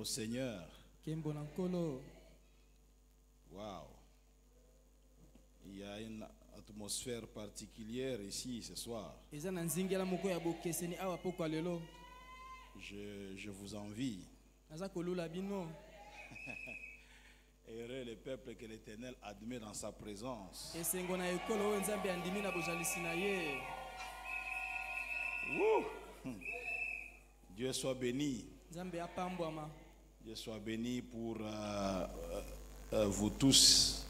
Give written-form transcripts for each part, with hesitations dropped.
au Seigneur. Waouh. Il y a une atmosphère particulière ici ce soir. Je vous envie. Heureux le peuple que l'Éternel admet dans sa présence. Dieu soit béni. Dieu soit béni pour vous tous.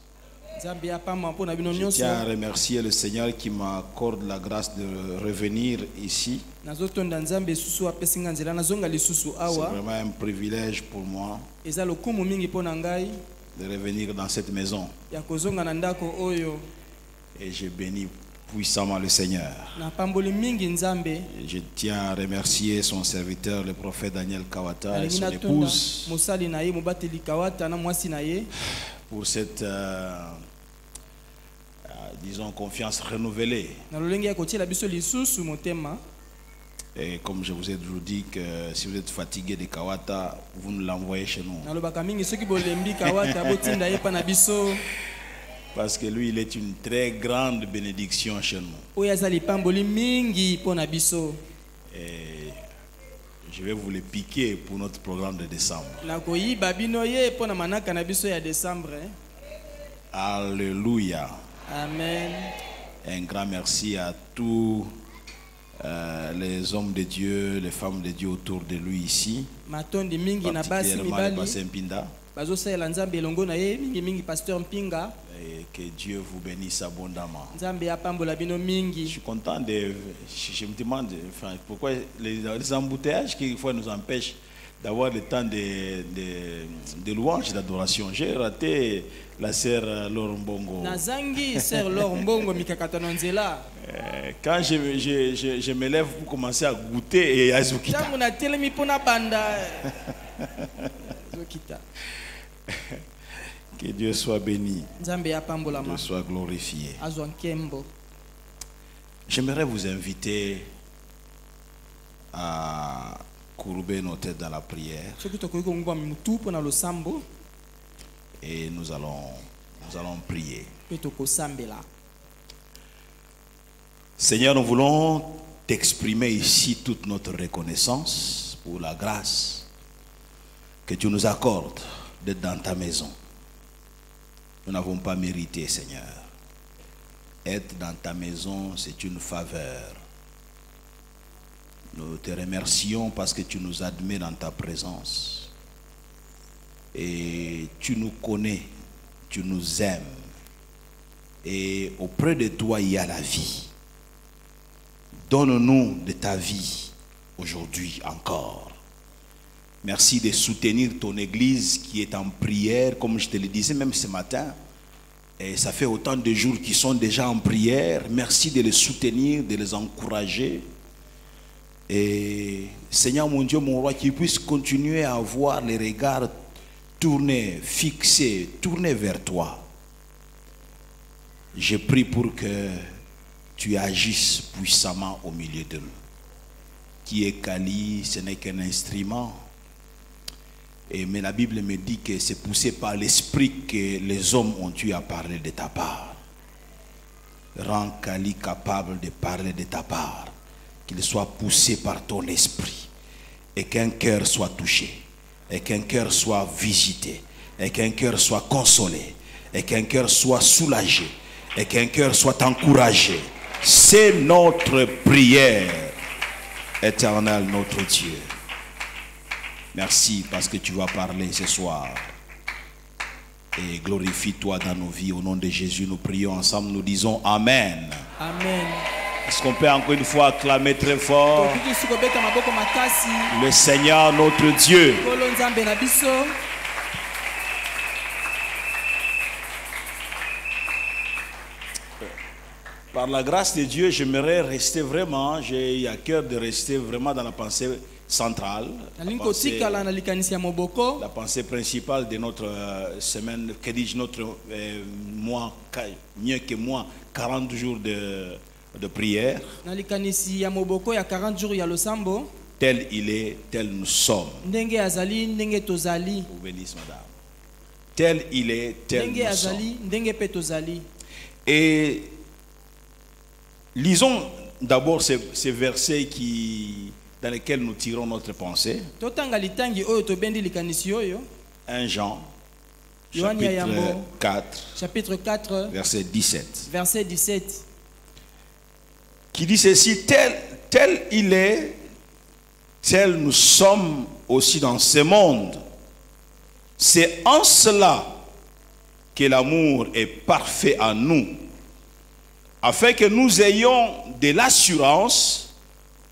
Je tiens à remercier le Seigneur qui m'accorde la grâce de revenir ici. C'est vraiment un privilège pour moi de revenir dans cette maison. Et je bénis puissamment le Seigneur. Je tiens à remercier son serviteur, le prophète Daniel Kawata, et son épouse pour cette disons confiance renouvelée. Et comme je vous ai toujours dit que si vous êtes fatigué de Kawata, vous nous l'envoyez chez nous. Parce que lui, il est une très grande bénédiction chez nous. Et je vais vous le piquer pour notre programme de décembre. Alléluia. Amen. Un grand merci à tous les hommes de Dieu, les femmes de Dieu autour de lui ici. Particulièrement le pasteur Mpinda. Et que Dieu vous bénisse abondamment. Je suis content de... Je me demande enfin, pourquoi les embouteillages qui fois nous empêchent d'avoir le temps de louange et d'adoration. J'ai raté la sœur Laure Mbongo. Quand je me lève pour commencer à goûter et à Zukita. Que Dieu soit béni. Que Dieu soit glorifié. J'aimerais vous inviter à courber nos têtes dans la prière. Et nous allons prier. Seigneur, nous voulons t'exprimer ici toute notre reconnaissance pour la grâce que tu nous accordes d'être dans ta maison. Nous n'avons pas mérité, Seigneur. Être dans ta maison, c'est une faveur. Nous te remercions parce que tu nous admets dans ta présence. Et tu nous connais, tu nous aimes. Et auprès de toi, il y a la vie. Donne-nous de ta vie aujourd'hui encore. Merci de soutenir ton église qui est en prière, comme je te le disais même ce matin. Et ça fait autant de jours qu'ils sont déjà en prière. Merci de les soutenir, de les encourager. Et Seigneur mon Dieu, mon roi, qu'ils puissent continuer à avoir les regards tournés, fixés, tournés vers toi. Je prie pour que tu agisses puissamment au milieu de nous. Qui est Kali, ce n'est qu'un instrument. Mais la Bible me dit que c'est poussé par l'esprit que les hommes ont eu à parler de ta part. Rends Kali capable de parler de ta part. Qu'il soit poussé par ton esprit. Et qu'un cœur soit touché. Et qu'un cœur soit visité. Et qu'un cœur soit consolé. Et qu'un cœur soit soulagé. Et qu'un cœur soit encouragé. C'est notre prière. Éternel notre Dieu. Merci parce que tu vas parler ce soir. Et glorifie-toi dans nos vies. Au nom de Jésus, nous prions ensemble. Nous disons Amen. Amen. Est-ce qu'on peut encore une fois acclamer très fort le Seigneur notre Dieu? Par la grâce de Dieu, j'aimerais rester vraiment, j'ai à cœur de rester vraiment dans la pensée centrale, la pensée principale de notre semaine, que dis-je, notre mois, mieux que moi, 40 jours de prière. tel il est, tel nous sommes. Ndenge azali, ndenge tozali. Vous bénisse, madame. Tel il est, tel Ndenge nous azali, sommes. ndenge pe tozali. Et lisons d'abord ces versets dans lesquels nous tirons notre pensée. Totanga litangi oyo tobendi likanisi oyo. 1 Jean, Yohani ya chapitre Yambo, 4, chapitre 4, verset 17. verset 17. Qui dit ceci, tel il est, tel nous sommes aussi dans ce monde. C'est en cela que l'amour est parfait en nous, afin que nous ayons de l'assurance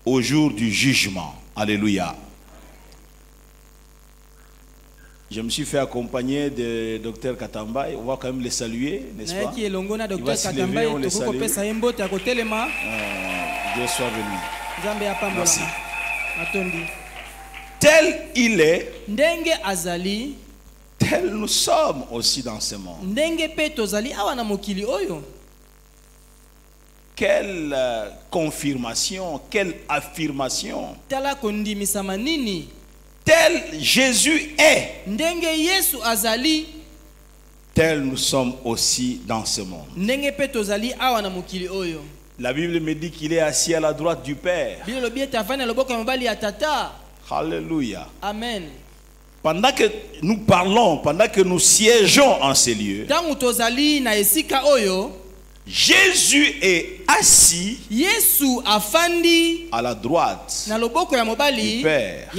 au jour du jugement. Alléluia. Je me suis fait accompagner de Dr Katamba. On va quand même les saluer, n'est-ce pas? Il va se lever, on les salue. Dieu soit béni. Merci. Tel il est, ndenge azali, tel nous sommes aussi dans ce monde. ndenge pe tozali awa na mokili oyo. Quelle confirmation, quelle affirmation. Tala kondimisa manini. Tel Jésus est, ndenge Yesu azali, tel nous sommes aussi dans ce monde. ndenge pe tozali awa na mokili oyo. La Bible me dit qu'il est assis à la droite du Père. Alléluia. Amen. Pendant que nous parlons, pendant que nous siégeons en ces lieux, Jésus est assis à la droite du Père.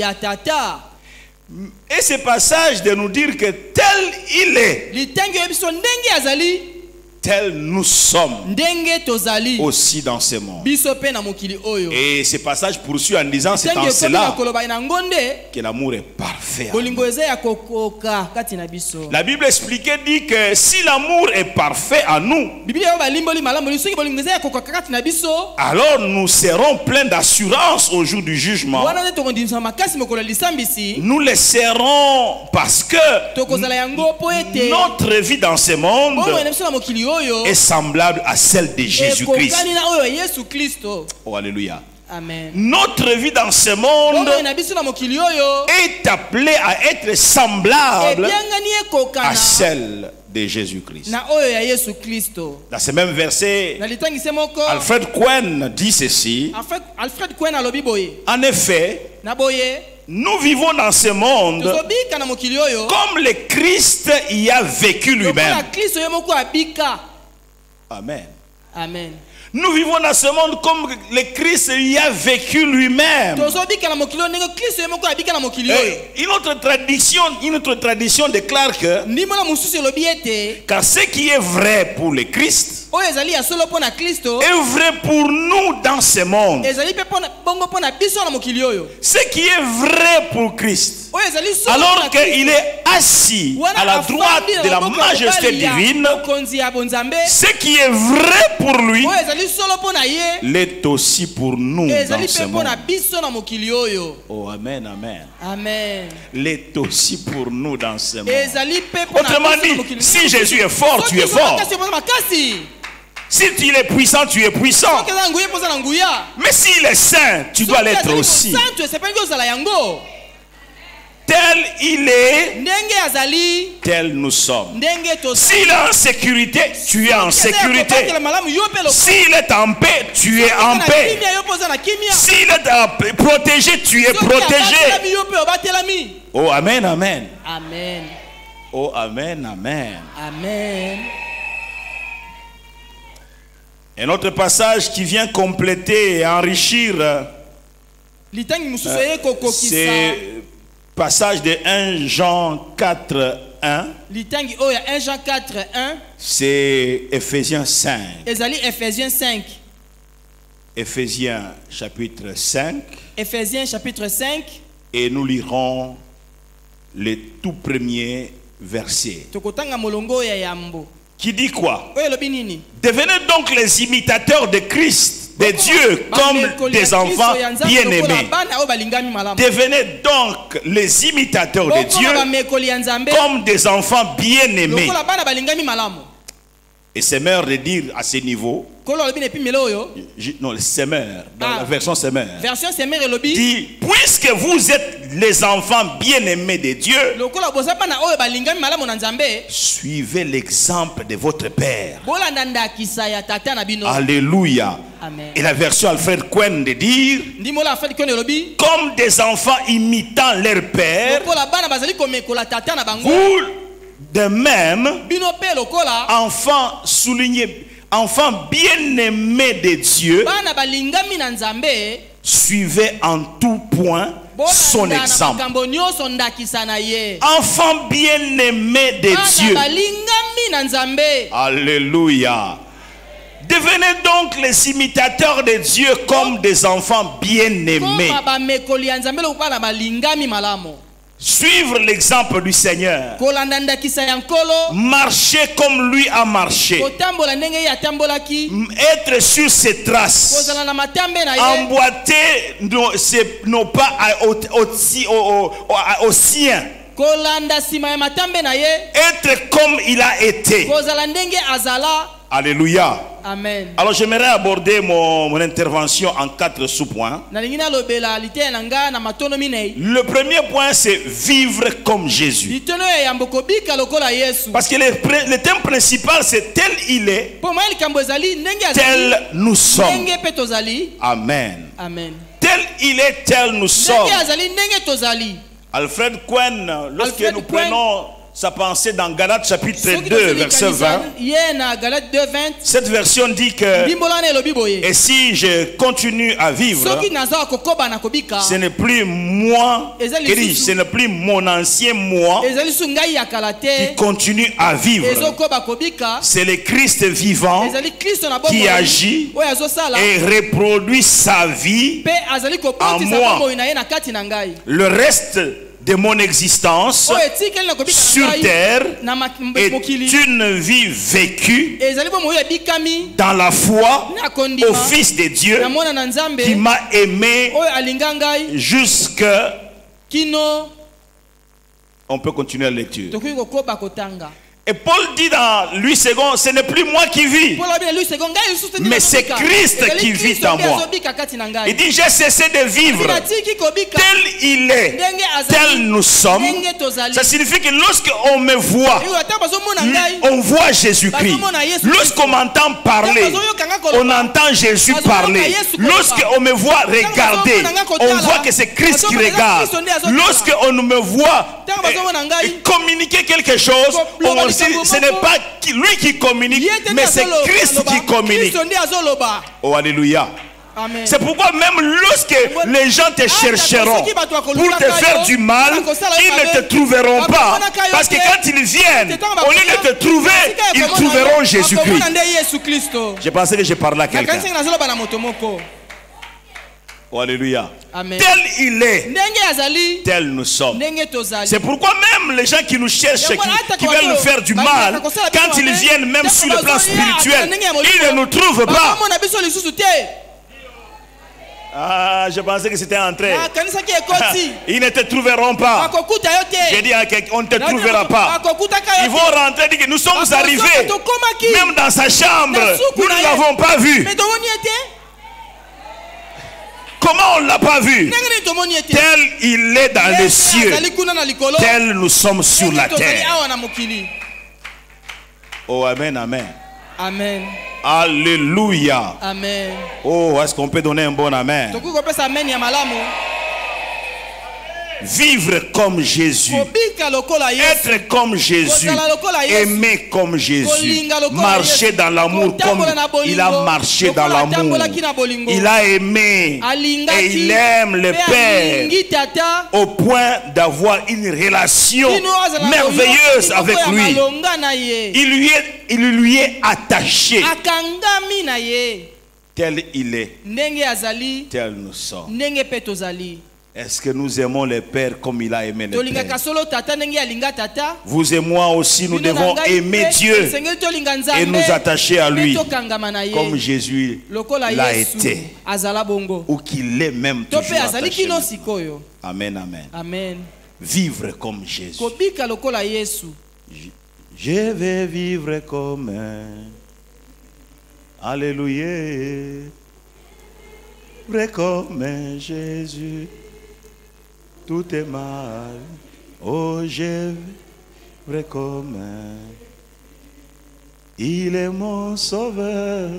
Et ce passage de nous dire que tel il est, tel nous sommes aussi dans ce monde. Et ce passage poursuit en disant, c'est en cela que l'amour est parfait. La Bible expliquait, dit que si l'amour est parfait en nous, alors nous serons pleins d'assurance au jour du jugement. Nous le serons parce que notre vie dans ce monde est semblable à celle de Jésus-Christ. Oh, alléluia. Amen. Notre vie dans ce monde est appelée à être semblable à celle de Jésus-Christ. Dans ce même verset, Alfred Cohen dit ceci. En effet, nous vivons dans ce monde comme le Christ y a vécu lui-même. Amen. Amen. Nous vivons dans ce monde comme le Christ y a vécu lui-même. Une autre tradition déclare que car ce qui est vrai pour le Christ est vrai pour nous dans ce monde. Ce qui est vrai pour Christ, alors qu'il est assis à la droite de la majesté divine, ce qui est vrai pour lui l'est aussi pour nous dans ce monde. Oh, amen, amen. Amen. L'est aussi pour nous dans ce monde. Autrement dit, si Jésus est fort, tu es fort. Si il est puissant, tu es puissant. Mais s'il est saint, tu dois l'être aussi. Tel il est, tel nous sommes. S'il est en sécurité, tu es en sécurité. S'il est en paix, tu es en paix. S'il est protégé, tu es protégé. Oh, amen, amen. Amen. Oh, amen, amen. Amen. Un autre passage qui vient compléter et enrichir c'est passage de 1 Jean 4, 1. C'est Ephésiens 5. Ephésiens chapitre 5. Ephésiens chapitre 5. Et nous lirons les tout premiers versets. Qui dit quoi? Devenez donc les imitateurs de Christ, de Dieu, comme des enfants bien-aimés. Devenez donc les imitateurs de Dieu, comme des enfants bien-aimés. Et semeur de dire à ce niveau, non, le semeur, dans la version semeur, dit, puisque vous êtes les enfants bien-aimés de Dieu, suivez l'exemple de votre Père. Alléluia. Amen. Et la version Alfred Cohen de dire, comme des enfants imitant leur Père, vous de même, enfants soulignés, enfants bien-aimés de Dieu, suivez en tout point son exemple. Enfants bien-aimés de Dieu. Alléluia. Devenez donc les imitateurs de Dieu comme des enfants bien-aimés. Suivre l'exemple du Seigneur. Marcher comme lui a marché. Être sur ses traces. Emboîter nos pas au sien. Être comme il a été. Alléluia. Amen. Alors j'aimerais aborder mon intervention en 4 sous-points. Le premier point, c'est vivre comme Jésus. Parce que le thème principal, c'est tel il est, tel nous sommes. Amen. Amen. Tel il est, tel nous sommes. Alfred Cohen, lorsque nous prenons sa pensée dans Galates chapitre 2 verset 20, cette version dit que et si je continue à vivre, ce n'est plus moi, ce n'est plus mon ancien moi qui continue à vivre, c'est le Christ vivant qui agit et reproduit sa vie en moi. Le reste de mon existence sur terre est une vie vécue dans la foi au Fils de Dieu qui m'a aimé jusque... On peut continuer la lecture. Et Paul dit dans Louis II, ce n'est plus moi qui vis, mais c'est Christ qui vit en moi. Il dit, j'ai cessé de vivre. Tel il est, tel nous sommes. Ça signifie que lorsqu'on me voit, on voit Jésus-Christ. Lorsqu'on m'entend parler, on entend Jésus parler. Lorsqu'on me voit regarder, on voit que c'est Christ qui regarde. Lorsqu'on me voit communiquer quelque chose, on ce n'est pas lui qui communique, mais c'est Christ qui communique. Oh, alléluia. C'est pourquoi même lorsque les gens te chercheront pour te faire du mal, ils ne te trouveront pas. Parce que quand ils viennent, au lieu de te trouver, ils trouveront Jésus-Christ. Je pensais que je parlais à quelqu'un. Oh, alléluia. Amen. Tel il est, tel nous sommes. C'est pourquoi même les gens qui nous cherchent, qui veulent nous faire du mal, quand ils viennent même sur le plan spirituel, ils ne nous trouvent pas. Ah, je pensais que c'était en train. Ils ne te trouveront pas. J'ai dit à quelqu'un, on ne te trouvera pas. Ils vont rentrer et dire que nous sommes arrivés. Même dans sa chambre, nous ne l'avons pas vu. Comment on ne l'a pas vu? Tel il est dans les cieux, tel nous sommes sur la terre. Oh, amen, amen. Amen. Alléluia. Amen. Oh, est-ce qu'on peut donner un bon amen? Vivre comme Jésus, être comme Jésus, aimer comme Jésus, marcher dans l'amour comme il a marché dans l'amour. Il a aimé et il aime le Père au point d'avoir une relation merveilleuse avec lui. Il lui est attaché. Tel il est, tel nous sommes. Est-ce que nous aimons le Père comme il a aimé le Père? Vous et moi aussi, nous devons aimer Dieu et nous attacher à lui comme Jésus l'a été, ou qu'il est même toujours attaché. Amen, amen. Amen. Vivre comme Jésus. Je vais vivre comme Alléluia. Vrai comme Jésus, tout est mal. Oh, j'ai vrai comme il est mon sauveur.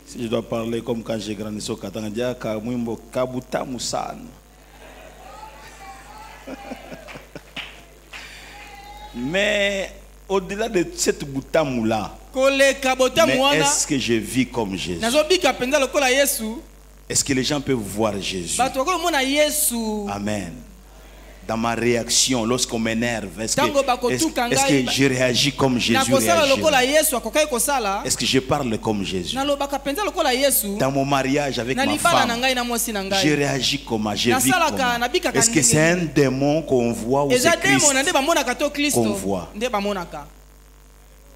Si je dois parler comme quand j'ai grandi au Katanga, Kamwimbo Kabuta Moussan. Mais au-delà de cette boutamou-là, mais est-ce que je vis comme Jésus? Est-ce que les gens peuvent voir Jésus? Amen. Dans ma réaction, lorsqu'on m'énerve, est-ce que je réagis comme Jésus réagit? Est-ce que je parle comme Jésus? Dans mon mariage avec ma femme, je réagis comment? Je vis comment? Est-ce que c'est un démon qu'on voit ou c'est Christ qu'on voit?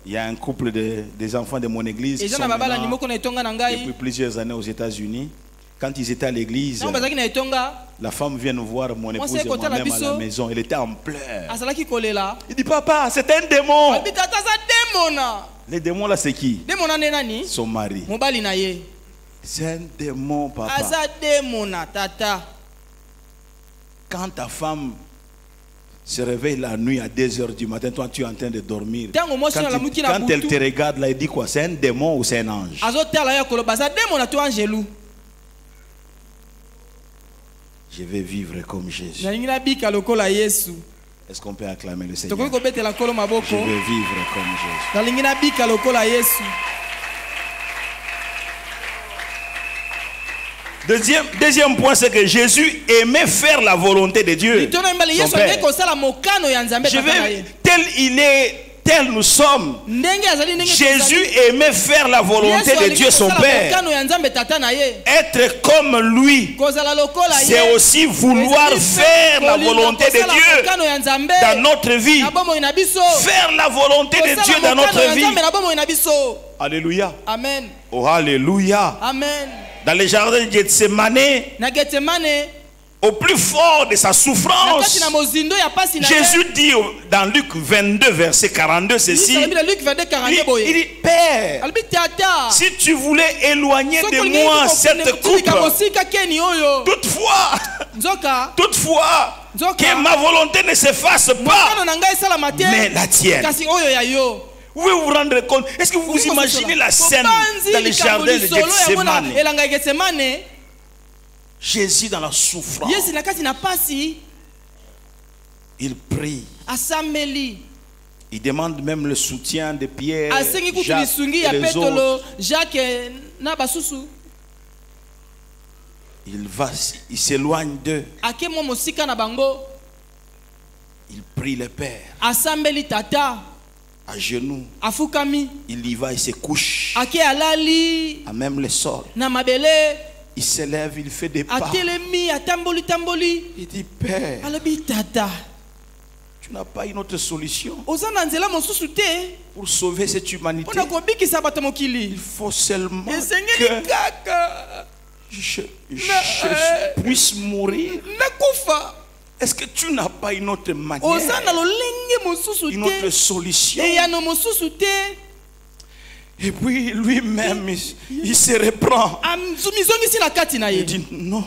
Il y a un couple des enfants de mon église qui sont depuis plusieurs années aux États-Unis. Quand ils étaient à l'église, la femme vient nous voir, mon épouse et moi-même à la maison. Elle était en pleurs. Il dit, papa, c'est un démon. Les démons là, c'est qui? Son mari. C'est un démon, papa. Quand ta femme se réveille la nuit à 2h du matin, toi tu es en train de dormir. Quand elle te regarde là, elle dit quoi? C'est un démon ou c'est un ange? Je vais vivre comme Jésus. Est-ce qu'on peut acclamer le Seigneur? Je vais vivre comme Jésus. Deuxième point, c'est que Jésus aimait faire la volonté de Dieu. Son Père. Tel il est, tel nous sommes. Jésus aimait faire la volonté de Dieu son Père. Être comme lui, c'est aussi vouloir faire la volonté de Dieu dans notre vie. Faire la volonté de Dieu dans notre vie. Alléluia. Amen. Oh, alléluia. Amen. Dans les jardins de Gethsemane, au plus fort de sa souffrance, Jésus dit dans Luc 22, verset 42, ceci. Il dit, Père, si tu voulais éloigner de moi cette coupe, toutefois, que ma volonté ne se fasse pas, mais la tienne. Vous pouvez vous rendre compte? Est-ce que vous vous imaginez la scène dans les jardins de Gethsemane? Jésus dans la souffrance, il prie. Il demande même le soutien de Pierre, Jacques et les autres. Il s'éloigne d'eux. Il prie le Père. À genoux, il y va, il se couche à même le sol. Il se lève, il fait des pas. Il dit, Père, tu n'as pas une autre solution pour sauver cette humanité. Il faut seulement que je puisse mourir. Est-ce que tu n'as pas une autre manière, une autre solution? Et puis lui-même, il se reprend. Il dit non.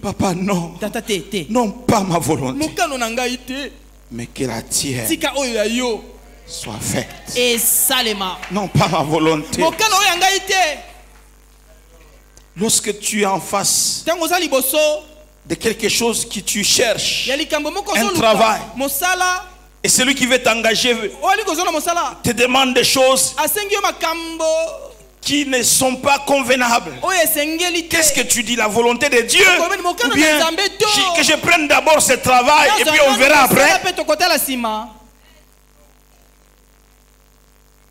Papa, non. Non, pas ma volonté, mais que la tienne soit faite. Non, pas ma volonté. Lorsque tu es en face de quelque chose que tu cherches, un travail, et celui qui veut t'engager te demande des choses qui ne sont pas convenables, qu'est-ce que tu dis? La volonté de Dieu, ou bien que je prenne d'abord ce travail et puis on verra après?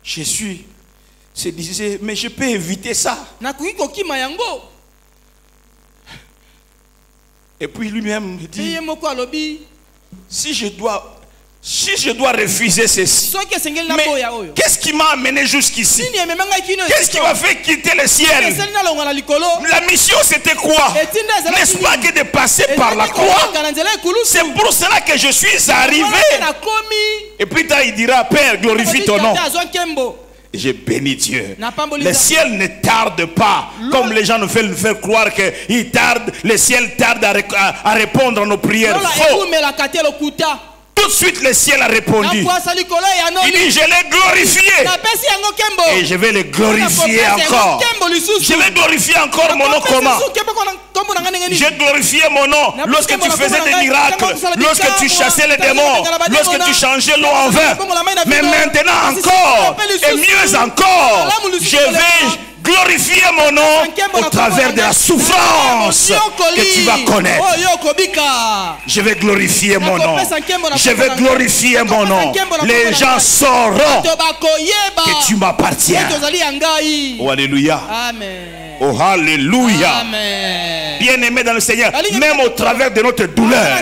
Jésus se disait, mais je peux éviter ça. Et puis lui-même dit, si je dois Si je dois refuser ceci, soki esengeli na mais boya oyo qu'est-ce qui m'a amené jusqu'ici? nini ememanga kino Qu'est-ce qui m'a fait quitter le ciel? eseli na longa na likolo La mission c'était quoi? etinda ezala N'est-ce pas que de passer par la croix? na nzela ekulusu C'est pour cela que je suis arrivé. na komi Et puis il dira, Père, glorifie ton nom. azwa nkembo J'ai béni Dieu. na pamboli Le ciel ne tarde pas, comme les gens nous font croire qu'il tarde. Le ciel tarde à répondre à nos prières. Faux. ekumelaka te lokuta Tout de suite, le ciel a répondu. nakwasa likolo ya Il noni dit, je l'ai glorifié. napesi yango nkembo Et je vais le glorifier encore. nkembo lisusu Je vais glorifier encore mon nom comment? nkombo na nga ndenge nini J'ai glorifié mon nom lorsque tu faisais des miracles, lorsque tu chassais les démons, lorsque tu changeais l'eau en vin. Mais maintenant encore, et mieux encore, je vais glorifier mon nom au travers de la souffrance que tu vas connaître. Je vais glorifier mon nom. Je vais glorifier mon nom. Les gens sauront que tu m'appartiens. Oh, alléluia. Amen. Oh, alléluia. Amen. Bien-aimé dans le Seigneur, même au travers de notre douleur,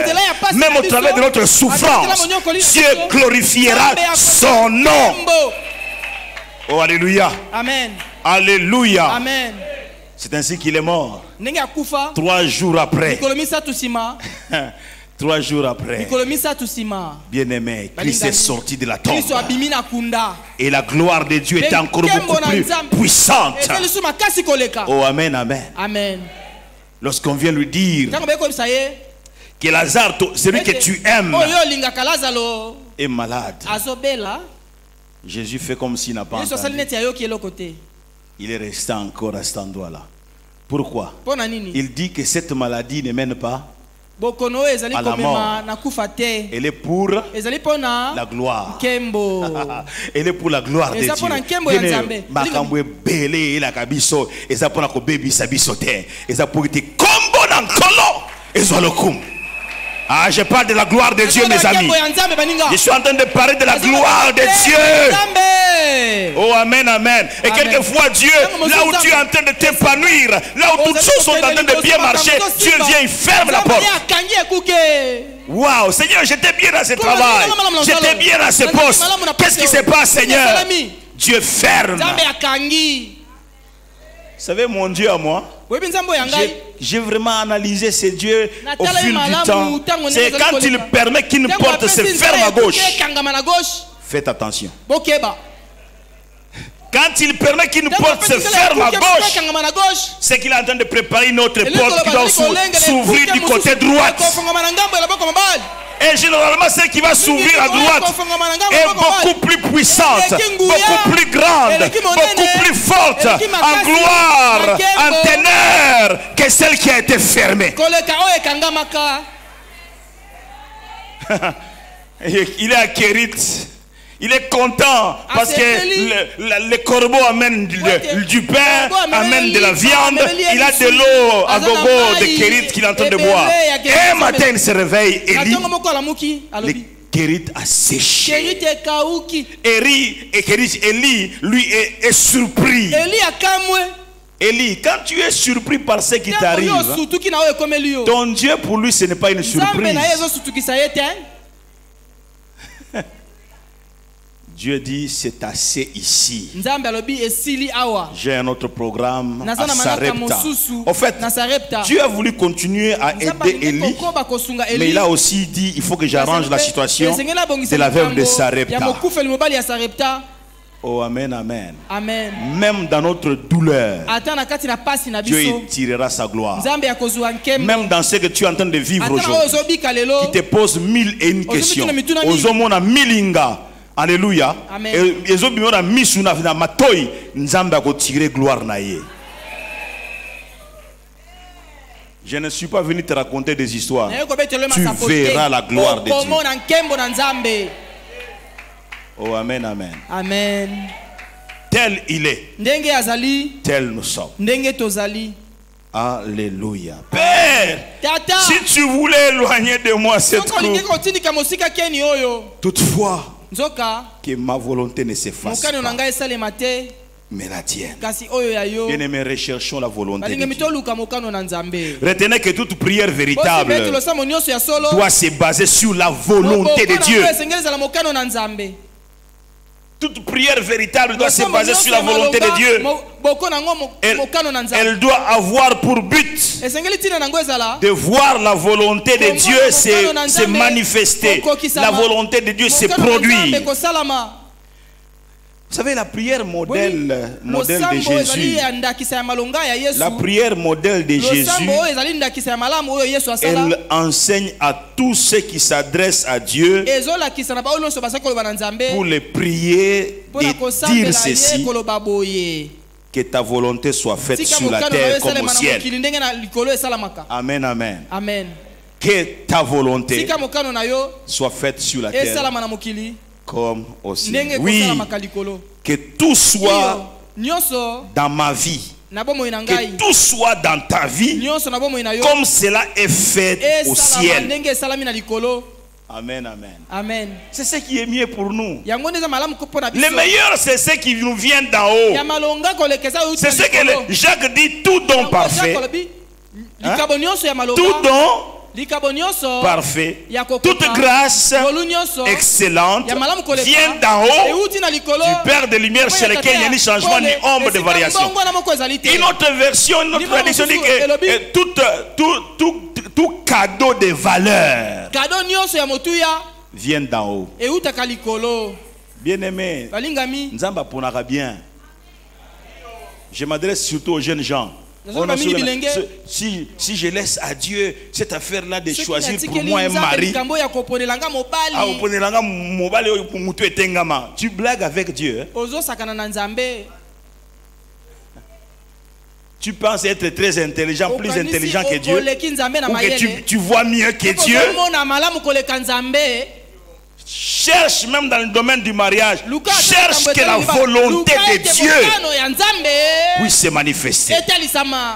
même au travers de notre souffrance, Dieu glorifiera son nom. Oh, alléluia. Amen. Alléluia. Amen. C'est ainsi qu'il est mort. Ndenge akufa 3 jours après. mikolo misatu nsima 3 jours après. mikolo misatu nsima Bien-aimé, Christ est sorti de la tombe. Kristo abimi na kunda Et la gloire de Dieu est encore beaucoup plus puissante. eza lisusu makasi koleka. Oh, amen, amen. Amen. Lorsqu'on vient lui dire ntango bayekobisa ye que Lazare, celui que tu aimes, oyo olingaka lazaro est malade, azobela Jésus fait comme s'il n'a pas yesu asali entendu. neti ayoki eloko te. Il est resté encore à cet endroit-là. Pourquoi? mpo na nini Il dit que cette maladie ne mène pas. bokono oyo ezali À la komema mort. na kufa te, Elle est pour ezali mpo na la gloire. nkembo. Elle est pour la gloire de Eza Dieu. mpona nkembo ya Nzambe. Makambo ebele elaka biso, eza mpona kobebisa biso te. Eza pour ete kombo na nkolo ezwa lokumu. Ah, je parle de la gloire de Dieu, mes amis. Je suis en train de parler de la gloire de Dieu. Oh, amen, amen. Et quelquefois, Dieu, là où tu es en train de t'épanouir, là où toutes choses sont en train de bien marcher, Dieu vient, il ferme la porte. Waouh, Seigneur, j'étais bien dans ce travail. J'étais bien dans ce poste. Qu'est-ce qui se passe, Seigneur? Dieu ferme. Vous savez, mon Dieu à moi, j'ai vraiment analysé ce Dieu au fil du temps. C'est quand il permet qu'une porte se ferme à gauche. Faites attention. Quand il permet qu'une porte se ferme à gauche, c'est qu'il est en train de préparer une autre porte qui doit s'ouvrir du côté droit. Et généralement, celle qui va s'ouvrir à droite est beaucoup plus puissante, beaucoup plus grande, beaucoup plus forte en gloire, en ténèbres que celle qui a été fermée. Il est à Kérit. Il est content parce que les corbeaux amènent du pain, amènent de la viande. Il a de l'eau à gogo de Kérit qu'il est en train de boire. Et un matin, il se réveille et lit. Le Kérit a séché. Élie, lui, est surpris. Élie, quand tu es surpris par ce qui t'arrive, ton Dieu pour lui, ce n'est pas une surprise. Dieu dit, c'est assez ici. J'ai un autre programme à Sarepta. En fait, Dieu a voulu continuer à aider Élie, mais il a aussi dit, il faut que j'arrange la situation de la veuve de Sarepta. Oh, amen, amen. Amen. Même dans notre douleur, Dieu tirera sa gloire. Même dans ce que tu es en train de vivre aujourd'hui, qui te pose 1001 questions. Ozomona milinga. Alléluia. Et ozomona misuna na matoi, nzambe akotirer gloire na ye. Je ne suis pas venu te raconter des histoires. Tu verras la gloire de Dieu. Oh, amen, amen. Amen. Tel il est, tel nous sommes. Alléluia. Père, si tu voulais éloigner de moi cette coupe, toutefois, que ma volonté ne se fasse pas. mais la tienne. kasi oyo ya yo. Bien-aimés, recherchons la volonté de balingi Dieu. mitoluka mokano na Nzambe. Retenez que toute prière véritable Bosi betu losamo nyonso ya solo. doit se baser sur la volonté de Dieu. Esengeli la mokano na Nzambe. Toute prière véritable doit se baser sur la volonté de Dieu. Elle doit avoir pour but de voir la volonté de Dieu se manifester. La volonté de Dieu se produire. Vous savez, la prière modèle de Jésus, la prière modèle de Jésus, elle enseigne à tous ceux qui s'adressent à Dieu pour les prier et dire ceci: que ta volonté soit faite sur la terre comme au ciel. Amen, amen. Amen. Que ta volonté soit faite sur la terre comme au ciel. Oui, que tout soit dans ma vie, que tout soit dans ta vie comme cela est fait au ciel. Amen, amen. Amen. C'est ce qui est mieux pour nous. Le meilleur, c'est ce qui nous vient d'en haut. C'est ce que Jacques dit: tout don parfait, hein? Tout don parfait, toute grâce excellente vient d'en haut, du Père de lumière, chez lequel il n'y a ni changement ni ombre de variation. Une autre version, une autre tradition dit que tout cadeau de valeur vient d'en haut. Bien aimé, Nzamba ponaka bien. Je m'adresse surtout aux jeunes gens. Si je laisse à Dieu cette affaire-là de choisir pour moi un mari, tu blagues avec Dieu. Tu penses être très intelligent, plus intelligent que Dieu, ou que tu vois mieux que Dieu. Cherche même dans le domaine du mariage, cherche que la volonté de Dieu puisse se manifester.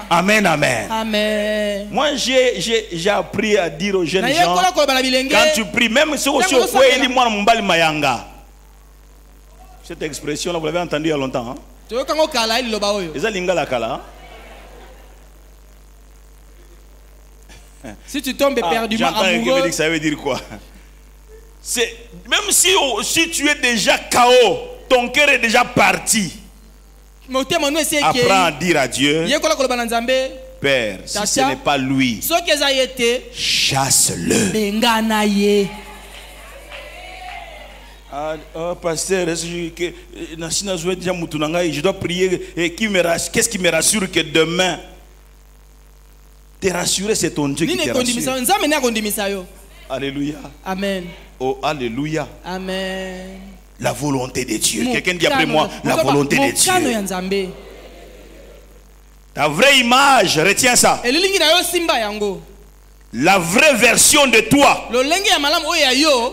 Amen, amen. Amen. Moi j'ai appris à dire aux jeunes gens, quand tu pries, même si aussi au foyer, dis-moi Mbali Mayanga. Cette expression là, vous l'avez entendue il y a longtemps, hein? Eza lingala kala. Si tu tombes éperdument amoureux, ça veut dire quoi? Même si tu es déjà KO, ton cœur est déjà parti. Apprends à dire à Dieu: Père, si ce n'est pas lui, chasse-le. Pasteur, je dois prier. Qu'est-ce qui me rassure que demain? T'es rassuré, c'est ton Dieu qui te rassure. Alléluia. Amen. Oh, alléluia. Amen. La volonté de Dieu. Quelqu'un dit après moi: la volonté de Dieu. Ta vraie image, retiens ça. La vraie version de toi,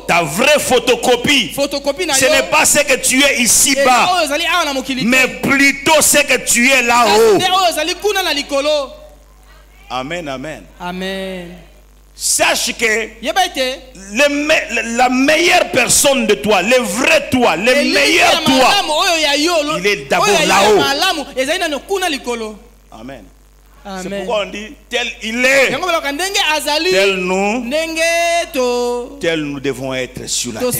ta vraie photocopie, ce n'est pas ce que tu es ici-bas, mais plutôt ce que tu es là-haut. Amen, amen. Amen. Sache que la meilleure personne de toi, le vrai toi, le meilleur toi, il est d'abord là-haut. Amen. C'est pourquoi on dit: tel il est, tel nous devons être sur la terre.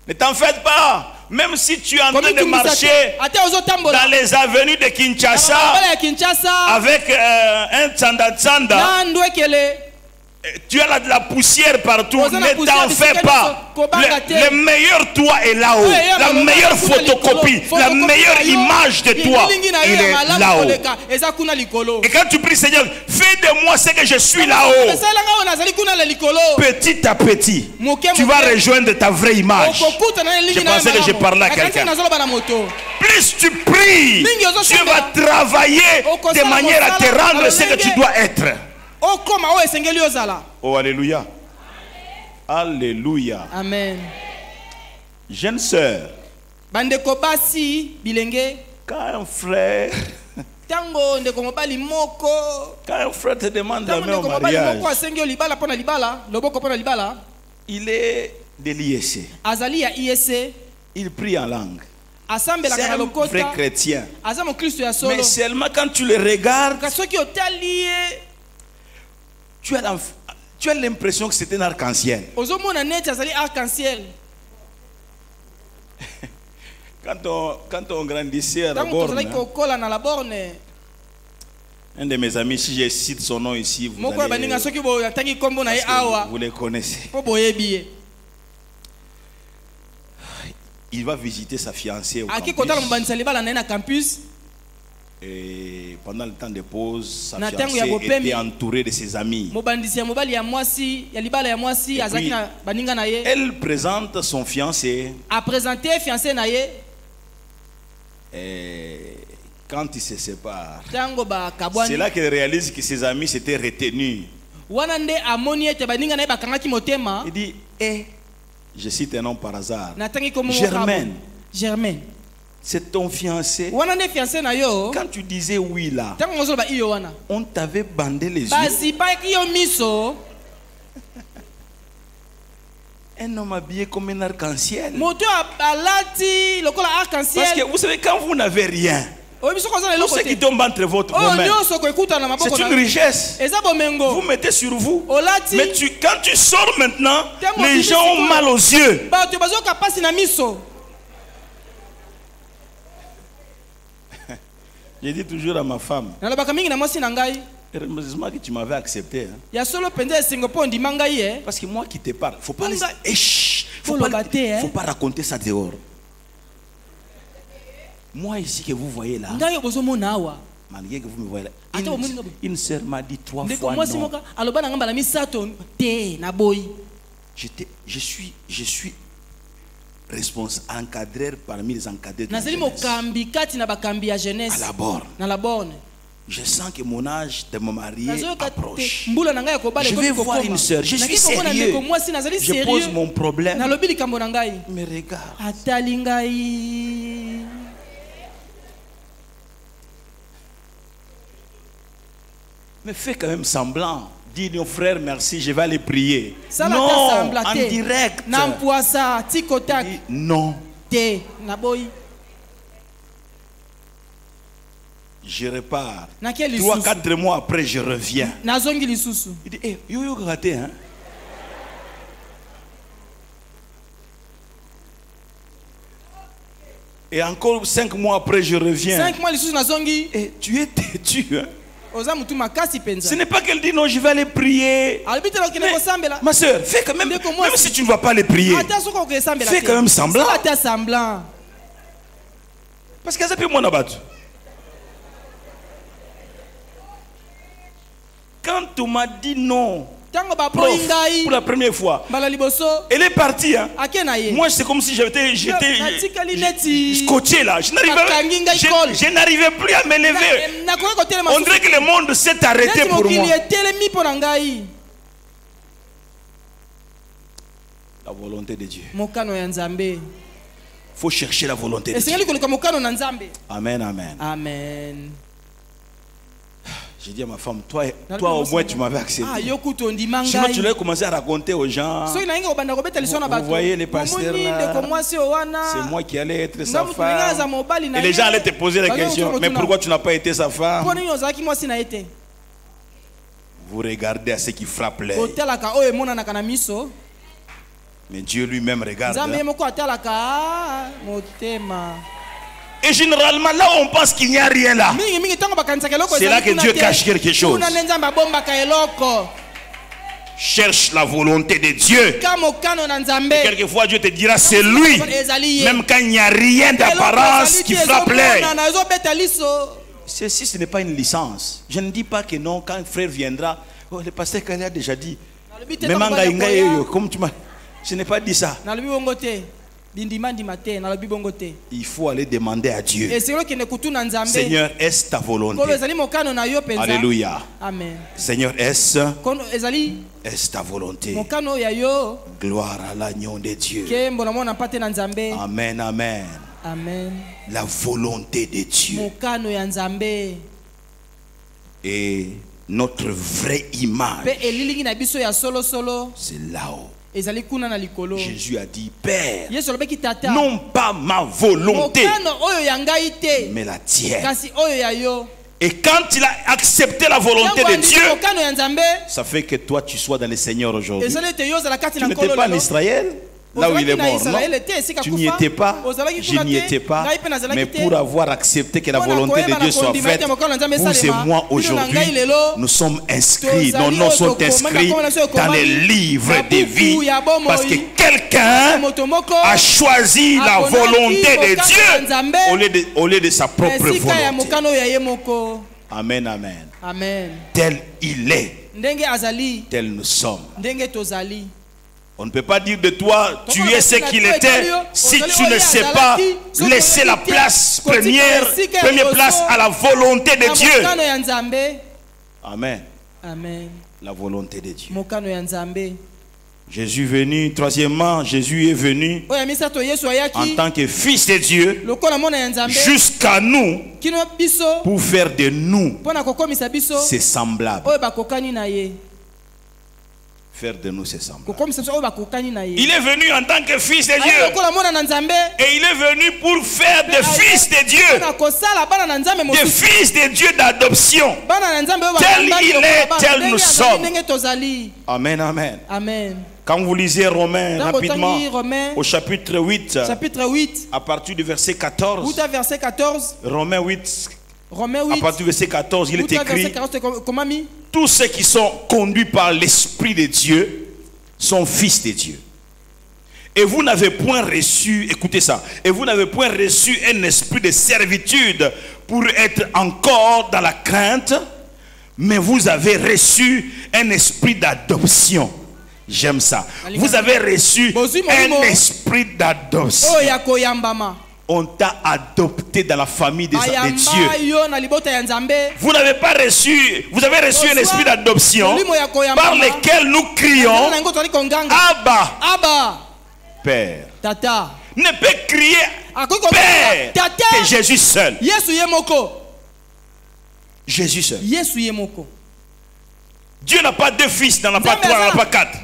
Ne t'en faites pas. Même si tu es en train de marcher dans les avenues de Kinshasa avec un tsanda, tu as de la poussière partout. Ne t'en fais pas. Le meilleur toi est là-haut. La meilleure photocopie, la meilleure image de toi, il est là-haut. Et quand tu pries: Seigneur, fais de moi ce que je suis là-haut, petit à petit, tu vas rejoindre ta vraie image. Je pensais que je parlais à quelqu'un. Plus tu pries, Dieu va travailler de manière à te rendre ce que tu dois être. Oh, alléluia. Alléluia. Amen. Jeune sœur, quand un frère te demande la main au mariage, il est de l'ISC. Il prie en langue. asambela C'est kana un vrai lokota chrétien. aza mo Kristo ya solo Mais seulement quand tu le regardes, kasoki otali ye tu as l'impression que c'est un arc-en-ciel. ozomona neti azali arc-en-ciel. Quand on grandissait à la Ntango borne, tozalaki kokola na la borne un de mes amis, si je cite son nom ici, vous, moko ya baninga soki boyatangi kombo na ye parce que awa vous les connaissez. mpo boyebi ye Il va visiter sa fiancée au aki kotala campus. mobandisa libala na ye na campus Et pendant le temps de pause, sa Na fiancée tango ya bopemi. était entourée de ses amis. mobandisi ya mobali ya mwasi ya libala ya mwasi azalaki puis, na baninga na ye Elle présente son fiancé. apresente fiancé na ye Et quand ils se séparent, ntango c'est bakabwani là qu'elle réalise que ses amis s'étaient retenus. wana nde amoni ete baninga na ye bakangaki motema Il dit, je cite un nom par hasard. natangi kombo Germaine, Germaine c'est ton fiancé. wana nde fiancé na yo Quand tu disais oui là, ntango ozoloba iyo wana on t'avait bandé les yeux. basipaki yo miso Un homme habillé comme un arc-en-ciel. moto alati lokola Parce que arc-en-ciel vous savez, quand vous n'avez rien, oyebi soki oza na tout eloko ce qui te tombe entre vos oyo mains, nyonso koekutana na maboko c'est na une richesse. eza Vous bomengo mettez sur vous. olati Mais quand tu sors maintenant, Tellement les difficile, gens ont quoi. mal aux yeux. bato bazoyoka pasi na miso J'ai dit toujours à ma femme, nalobaka mingi na mwasi na ngai heureusement que tu m'avais accepté. Hein. ya solo mpenza esengo mpo ondima ngai ye Parce que moi qui te parle, faut pas, Ponga- faut Faut pas, le battre, hein. faut pas raconter ça dehors. Moi ici que vous voyez là, ngai bozomona awa malgré que vous me voyez là, Attends, au monde, une sœur m'a dit 3 ndeko fois mwasi non. moka aloba na ngai mbala misato te na boyi Je suis responsable, encadreur parmi les encadreurs de la nazali jeunesse. mokambi kati na bakambi ya À jeunesse la borne. na la borne Je sens que mon âge de me marier nazoyoka te approche. mbula na ngai ya kobala Je vais voir une sœur, je suis sérieux. ndeko mwasi nazali Je pose sérieux mon problème. nalobi likambo na ngai Mais regarde, atali ngai mais fais quand même semblant. Dis nos frères merci, je vais aller prier. sala Non, ta sambla en te direct. na mpwasa tikotak Dis non, te na boyi je repars. nakia 3, lisusu 4 mois après, je reviens. nazongi lisusu Il dit, hey, yo raté, hein? Et encore 5 mois après, je reviens. 5 mois lisusu nazongi Et tu es têtu, hein? oza mutu makasi Ce penza n'est pas qu'elle dit non, je vais aller prier. alobi te lokende kosambela Ma soeur, fais quand même, Ndeko mwasi. même si tu ne vas pas aller prier. ata soki okesambela Fais quand même semblant. ata semblant Parce que ça peut mon abattu. Quand on m'a dit non, ntango prof, baboyi ngai pour la première fois, mbala liboso elle est partie. Hein. ake na ye Moi, c'est comme si j'étais natikali neti scotché là. Je Bakangi ngai kol. je n'arrivais plus à me lever. nakoki kotelema On dirait que le monde s'est arrêté neti pour mokili moi. etelemi mpo na ngai La volonté de Dieu. mokano ya nzambe Faut chercher la volonté de Dieu. esengeli koluka mokano na nzambe Amen, amen. amen J'ai dit à ma femme, toi au moins tu m'avais accepté. ah yo kutu ondima Sinon, tu ngai l'avais commencé à raconter aux gens. soki nalingi kobanda kobeta liso na Vous bato voyez les pasteurs omoni là, ndeko mwasi oyo wana c'est moi qui allais être nga sa mutu ninga aza femme. mobali na Et les ye. gens allaient te poser la Bazo question, motuna mais motuna. pourquoi tu n'as pas été sa mpo femme? nini ozalaki mwasi na ye te Vous regardez à ce qui frappe l'œil. otalaka oyo emonanaka na miso Mais Dieu lui-même regarde. nzambe ye Hein. moko atalaka motema Et généralement, là où on pense qu'il n'y a rien là, mingi ntango bakanisaka eloko c'est là que Dieu cache quelque chose. kuna nde nzambe abombaka eloko cherche la volonté de Dieu. ka mokano na nzambe Quelquefois, Dieu te dira, c'est lui. ezali ye Même quand il n'y a rien d'apparence qui frappe l'œil. ezomonana ezobeta liso Ceci, ce n'est pas une licence. Je ne dis pas que non, quand un frère viendra, oh, le pasteur Kali a déjà dit, nalobi te même ntango en bana koya, comme tu m'as. Je n'ai pas dit ça. nalobi bongo te bindimandima te nalobi bongo te Il faut aller demander à Dieu. esengeli okende kutuna nzambe Seigneur, est-ce ta volonté? kolo ezali mokano na yo mpenza Alléluia. amen Seigneur, est-ce ezali ta volonté? mokano oyo ya yo Gloire à l'agneau de Dieu. kembo na mona mpate na nzambe Amen, amen. amen La volonté de Dieu. mokano ya nzambe Et notre vraie image, mpe elilingi na biso ya solosolo c'est là-haut. ezali kuna na likolo. Jésus a dit, Père, Yesu alobaki tata. non pas ma volonté, Mokano oyo ya ngai te. mais la tienne. Kasi oyo ya yo. Et quand il a accepté la volonté de Dieu, Mokano ya Nzambe. ça fait que toi tu sois dans le Seigneur aujourd'hui. Ezali te yo zala kati Tu na n'étais nkolo pas en lelo. Israël, là où il est mort, non? Tu n'y étais pas, je n'y étais pas, mais pour avoir accepté que la volonté de Dieu soit faite, vous et moi aujourd'hui, nous sommes inscrits, nos noms sont inscrits dans les livres des vies, parce que quelqu'un a choisi la volonté de Dieu au lieu de sa propre volonté. Amen, amen. Amen. Tel il est, Ndenge azali, tel nous sommes. ndenge tozali. On ne peut pas dire de toi, tu es ce qu'il était, si tu ne sais pas laisser la place, première place à la volonté de Dieu. Mokano ya Nzambe. Amen. Amen. La volonté de Dieu. Mokano ya Nzambe. Jésus est venu, troisièmement, Jésus est venu Oya misato Yesu ayaki. en tant que fils de Dieu Lokola mona ya Nzambe. jusqu'à nous Kino biso. pour faire de nous Pona kokomisa biso. ses semblables. Oyo bakokani na ye. Faire de nous ses semblables. Kokomisa biso oyo bakokani na ye. Il est venu en tant que fils de Dieu. Lokola mona na Nzambe. Et il est venu pour faire des fils de Dieu. Pona kosala bana na Nzambe Des mosusu. fils de Dieu d'adoption. Bana na Nzambe oyo Tel bakambaki il est, tel nous sommes. Ndenge tozali. Amen, amen. Amen. Quand vous lisez Romains Dans rapidement, Romains, au chapitre 8, chapitre 8, à partir du verset 14, Uta verset 14, Romains 8, Romains à 8, partir du verset 14, il est Uta verset écrit, 14, comment mis? tous ceux qui sont conduits par l'Esprit de Dieu sont fils de Dieu. Et vous n'avez point reçu, écoutez ça, et vous n'avez point reçu un esprit de servitude pour être encore dans la crainte, mais vous avez reçu un esprit d'adoption. J'aime ça. Vous avez reçu un esprit d'adoption. On t'a adopté dans la famille de Dieu. Vous n'avez pas reçu, vous avez reçu un esprit d'adoption par lequel nous crions Abba, Père. Tata. Ne peut crier Père que Jésus seul. Jésus seul. Dieu n'a pas deux fils, n'en a pas trois, n'en a pas quatre.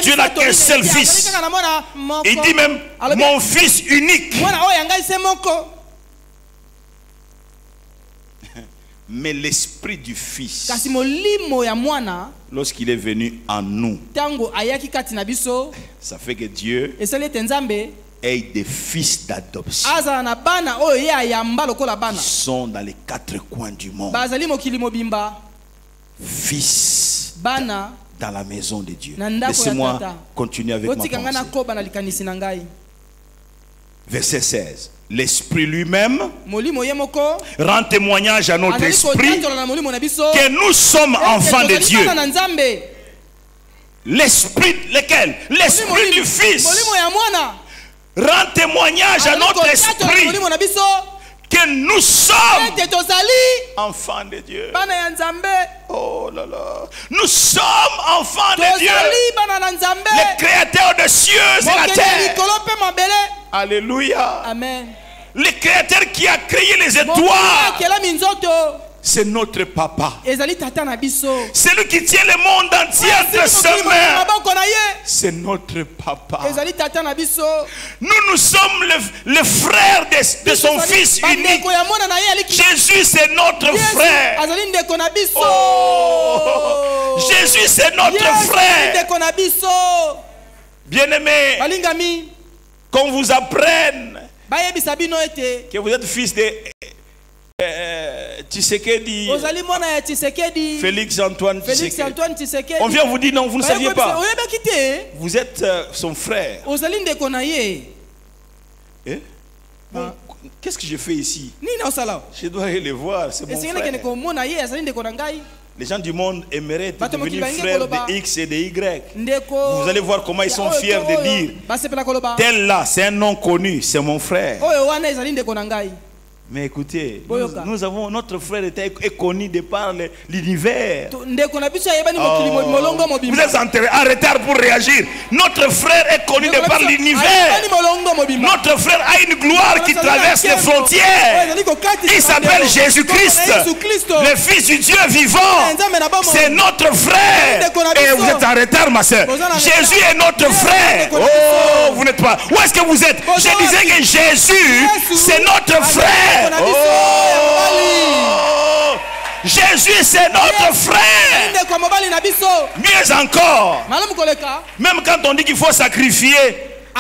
Dieu n'a qu'un seul fils. Il dit même mon fils unique. Mais l'esprit du fils, lorsqu'il est venu en nous, ça fait que Dieu ait des fils d'adoption qui sont dans les quatre coins du monde. Fils dans la maison de Dieu. Laissez-moi continuer avec ma pensée. Verset 16. L'Esprit lui-même rend témoignage à notre esprit que nous sommes enfants de Dieu. L'Esprit, lequel? L'Esprit du Fils rend témoignage à notre esprit que nous sommes enfants de Dieu. Oh là là. Nous sommes enfants de Dieu. Le Créateur des cieux et la terre. Alléluia. Amen. Le Créateur qui a créé les étoiles. C'est notre papa. C'est lui qui tient le monde entier entre ses mains. C'est notre papa. Nous sommes le frère de son fils unique. Jésus c'est notre frère. Oh, Jésus c'est notre frère. Bien-aimé, qu'on vous apprenne que vous êtes fils de Tshisekedi, Félix Antoine Tshisekedi. On vient vous dire non, vous ne saviez pas. Vous êtes son frère. Eh? Bon, qu'est-ce que je fais ici? Je dois aller le voir, c'est mon frère. Les gens du monde aimeraient être devenus frères de X et de Y. Vous allez voir comment ils sont fiers de dire tel là, c'est un nom connu, c'est mon frère. Mais écoutez, Boyoka. nous avons notre frère est connu de par l'univers. ndeko na biso ayebani Oh. mokili molongo Vous mobimba êtes en retard pour réagir. Notre frère est connu de par l'univers. ayebani molongo mobimba Notre frère a une gloire qui traverse les frontières. Il s'appelle Jésus-Christ, le Fils du Dieu vivant. C'est notre frère. Et vous êtes en retard, ma soeur. Jésus est notre frère. Oh, vous n'êtes pas. Où est-ce que vous êtes? Je disais que Jésus, c'est notre frère. Oh, Jésus, c'est notre frère. ndeko mobali na biso Mieux encore, malamu koleka même quand on dit qu'il faut sacrifier,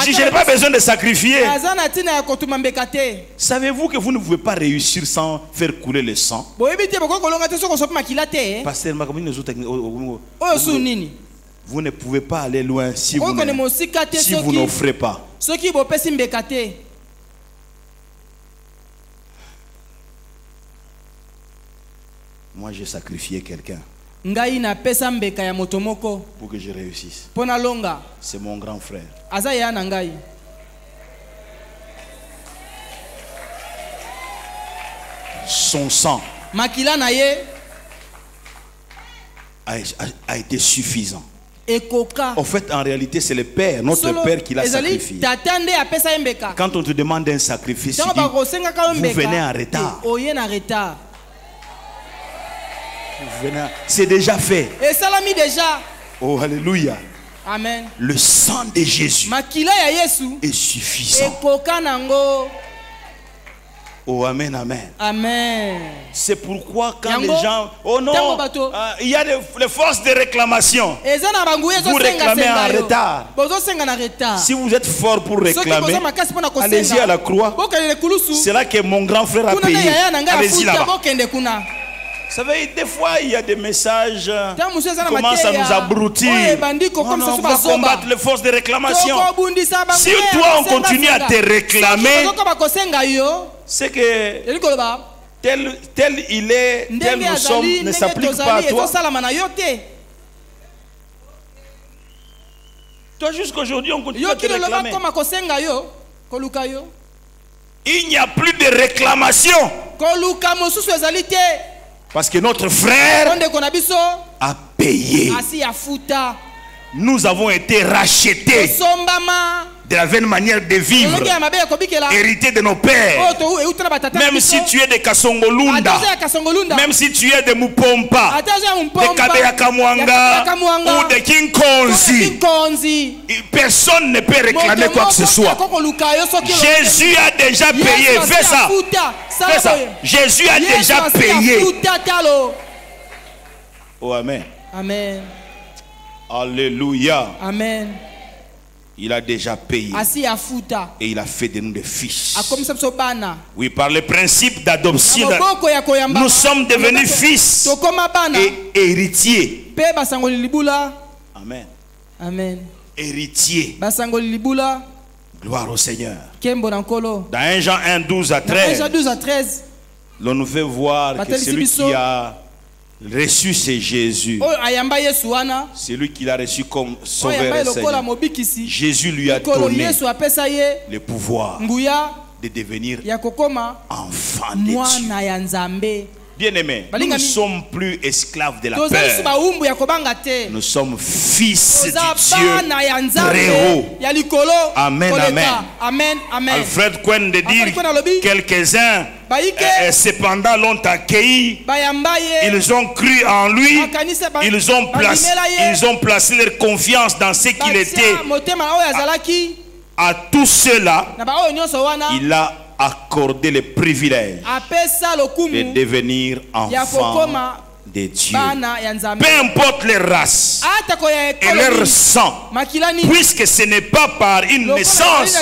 si je n'ai pas besoin de sacrifier, aza na ntina ya kotuma mbeka te. savez-vous que vous ne pouvez pas réussir sans faire couler le sang? boyebi te bokoki kolonga te soki osopi makila te Pasteur, oyo su nini vous ne pouvez pas aller loin si vous okoki kone mosika te si vous n'offrez pas. soki bopesi mbeka te. Moi, j'ai sacrifié quelqu'un ngai napesa mbeka ya moto moko pour que je réussisse. mpo nalonga. C'est mon grand frère. aza ya na ngai Son sang makila na ye a été suffisant. ekoka En fait, en réalité, c'est le Père, notre Père qui l'a sacrifié. tata nde apesa ye mbeka. Quand on te demande un sacrifice, ntango tu dis, bakosengaka yo vous mbeka venez en retard. oye na retard. C'est déjà fait. esalami deja. Oh, alléluia. Amen. Le sang de Jésus makila ya yesu est suffisant. ekoka nango. Oh, amen, amen. Amen. C'est pourquoi quand Yango, les gens... Oh non, tango bato. il y a les forces de réclamation. eza na banguya Vous réclamez en retard. bozosenga na retard. Si vous êtes fort pour soki réclamer, boza makasi mpona allez-y à la croix. bokelele kulusu C'est là que mon grand frère a kuna nde payé. yaya na ngai Allez-y afuta là-bas. bokende kuna. Vous savez, des fois, il y a des messages ntango mosusu eza qui na commencent à nous abrutir. oyo ebandi Non, kokomisa non, so on va bazoba combattre les forces de réclamation. tokobundisa bango Si toi, on continue à te réclamer, soki bakosenga yo c'est que eli koloba tel il est, tel ndenge nous sommes, azali ne ndenge s'applique pas à tozali toi. ezosalama na yo te. Toi, jusqu'aujourd'hui, on continue yo à te kilo loba réclamer. koma kosenga yo koluka yo Il n'y a plus de réclamation. koluka mosusu ezali te. Parce que notre frère ondeko na biso a payé. asi afuta Nous avons été rachetés osombama de la vaine manière de vivre, elongi ya mabe ya kobikela hérité de nos pères. oyo euta na batata na Même biso. si tu es de Kasongolunda, ata oza ya kasongolunda même si tu es de Mupompa, ata oza ya de mumpompa Kabeya Kamwanga ou de Kinkonzi, Kinkonzi personne ne peut réclamer quoi que ce soit. Jésus a déjà payé. Fais ça. Fais ça. Jésus a déjà payé. Oh, amen. Amen. Alléluia. Amen. Il a déjà payé. Asi afuta. Et il a fait de nous des fils. Akomisa biso bana. Oui, par le principe d'adoption, Maboko ya koyamba. nous sommes devenus fils Tokoma bana. et héritiers. Pe basangoli libula. Amen. Amen. Héritiers. Basangoli libula. Gloire au Seigneur. Kembo na nkolo. Dans 1 Jean 1, 12 à 13, 1 12 à 13. l'on nous fait voir que celui qui a reçu, c'est Jésus. Oyo ayamba Yesu wana. Celui qui l'a reçu comme Oyo sauveur ayamba et lokola Seigneur. mobikisi. Jésus lui a Kolo donné Yesu apesa ye le pouvoir nguya de devenir ya kokoma enfant de Dieu. mwana ya Nzambe. Bien-aimés, nous ne Balingami. sommes plus esclaves de la Tozali su peur. baumbu ya kobanga te. Nous sommes fils Toza du bana ya Dieu Nzambe très haut. ya likolo. Amen, koleka. amen. Amen, amen. Alfred Cohen de dire Alfred Cohen alobi. quelques-uns, Baike. cependant, l'ont accueilli. Bayamba ye. Ils ont cru en lui. Bakanisa ba- Ils ont bandimela ye. placé leur confiance dans ce qu'il Batia était. motema oyo azalaki À tous ceux-là, na baoyo nyonso wana il a accordé le privilège apesa de lokumu devenir ya enfant kokoma de Dieu. bana ya Nzambe. Peu importe leur race Ata koya et leur ekolo sang, makila ni puisque ce n'est pas par une naissance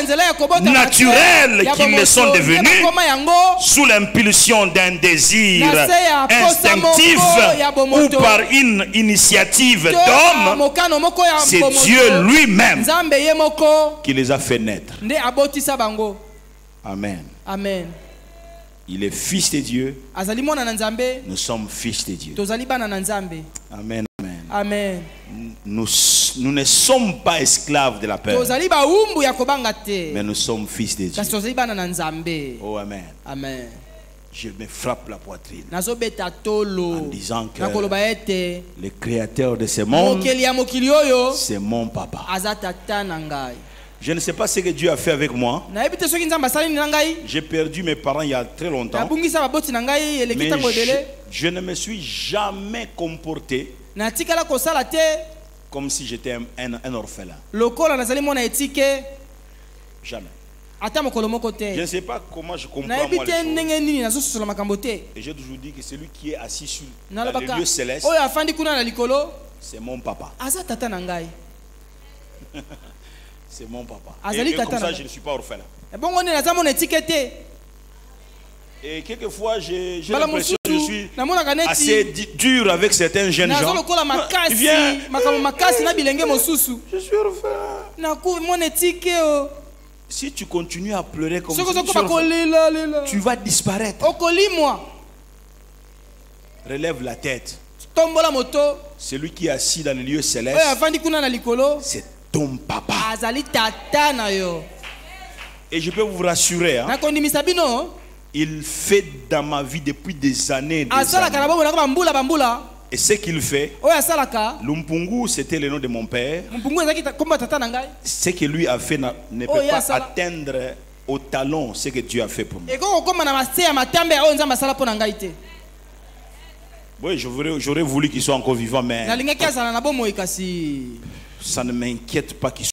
naturelle qu'ils le sont devenus, sous l'impulsion d'un désir instinctif ou par une initiative d'homme, c'est Dieu lui-même Nzambe ye moko qui les a fait naître. nde abotisa bango. Amen. Amen. Il est fils de Dieu. Azali mwana na Nzambe, Nous sommes fils de Dieu. tozali bana na Nzambe. Amen. Amen. Amen. Nous ne sommes pas esclaves de la peur, Tozali baumbu ya kobanga te. mais nous sommes fils de Dieu. Kasi tozali bana na Nzambe. Oh, amen. Amen. je me frappe la poitrine nazobeta tolo en disant que nakoloba ete le créateur de ce monde, mokeli ya mokili oyo c'est mon papa. aza tata na ngai. Je ne sais pas ce que Dieu a fait avec moi. nayebi te soki nzambe asali nini na ngai. J'ai perdu mes parents il y a très longtemps. nabungisa baboti na ngai eleki Mais ntango ebele. je ne me suis jamais comporté natikala kosala te comme si j'étais un orphelin. lokola nazali mwana etike Jamais. ata mokolo moko Je ne te. sais pas comment je comprends nayebi moi les te choses. ndenge nini nazososola makambo te. Et j'ai toujours dit que celui qui est assis sur dans nalobaka les lieux célestes, oyo afandi kuna na likolo c'est mon papa. aza tata na ngai. C'est mon papa. Azali Et comme tata ça, na- je ne suis pas orphelin. ebongo nini naza mwana etike te. Et quelquefois, j'ai mbala l'impression que je mosusu suis namonaka assez neti dur avec certains jeunes naza gens. lokola makasi Viens. makambo makasi na bilenge mosusu Je suis orphelin. naku mwana etike o. Si tu continues à pleurer comme soki ça, ozokoma kolela lela tu vas disparaître. okolimwa. Relève la tête. tombola moto Celui qui est assis dans les lieux oyo célestes, afandi kuna na likolo c'est ton papa. azali tata na yo. Et je peux vous rassurer, hein, nakondimisa bino il fait dans ma vie depuis des années. Et des asalaka na années. bomoi nako bambula bambula Et ce qu'il fait, oyo asalaka Lumpungu, c'était le nom de mon père. mpungu ezalaki komba tata na ngai Ce que lui a fait ne Oh, peut yeah, pas ça va. atteindre au talon ce que Dieu a fait pour moi. ekoko kokoma na mase ya matambe oyo nzambe asala mpo na ngai te. Oui, j'aurais voulu qu'il soit encore vivant, mais nalingaki azala na bomoi kasi ça ne m'inquiète pas qu'il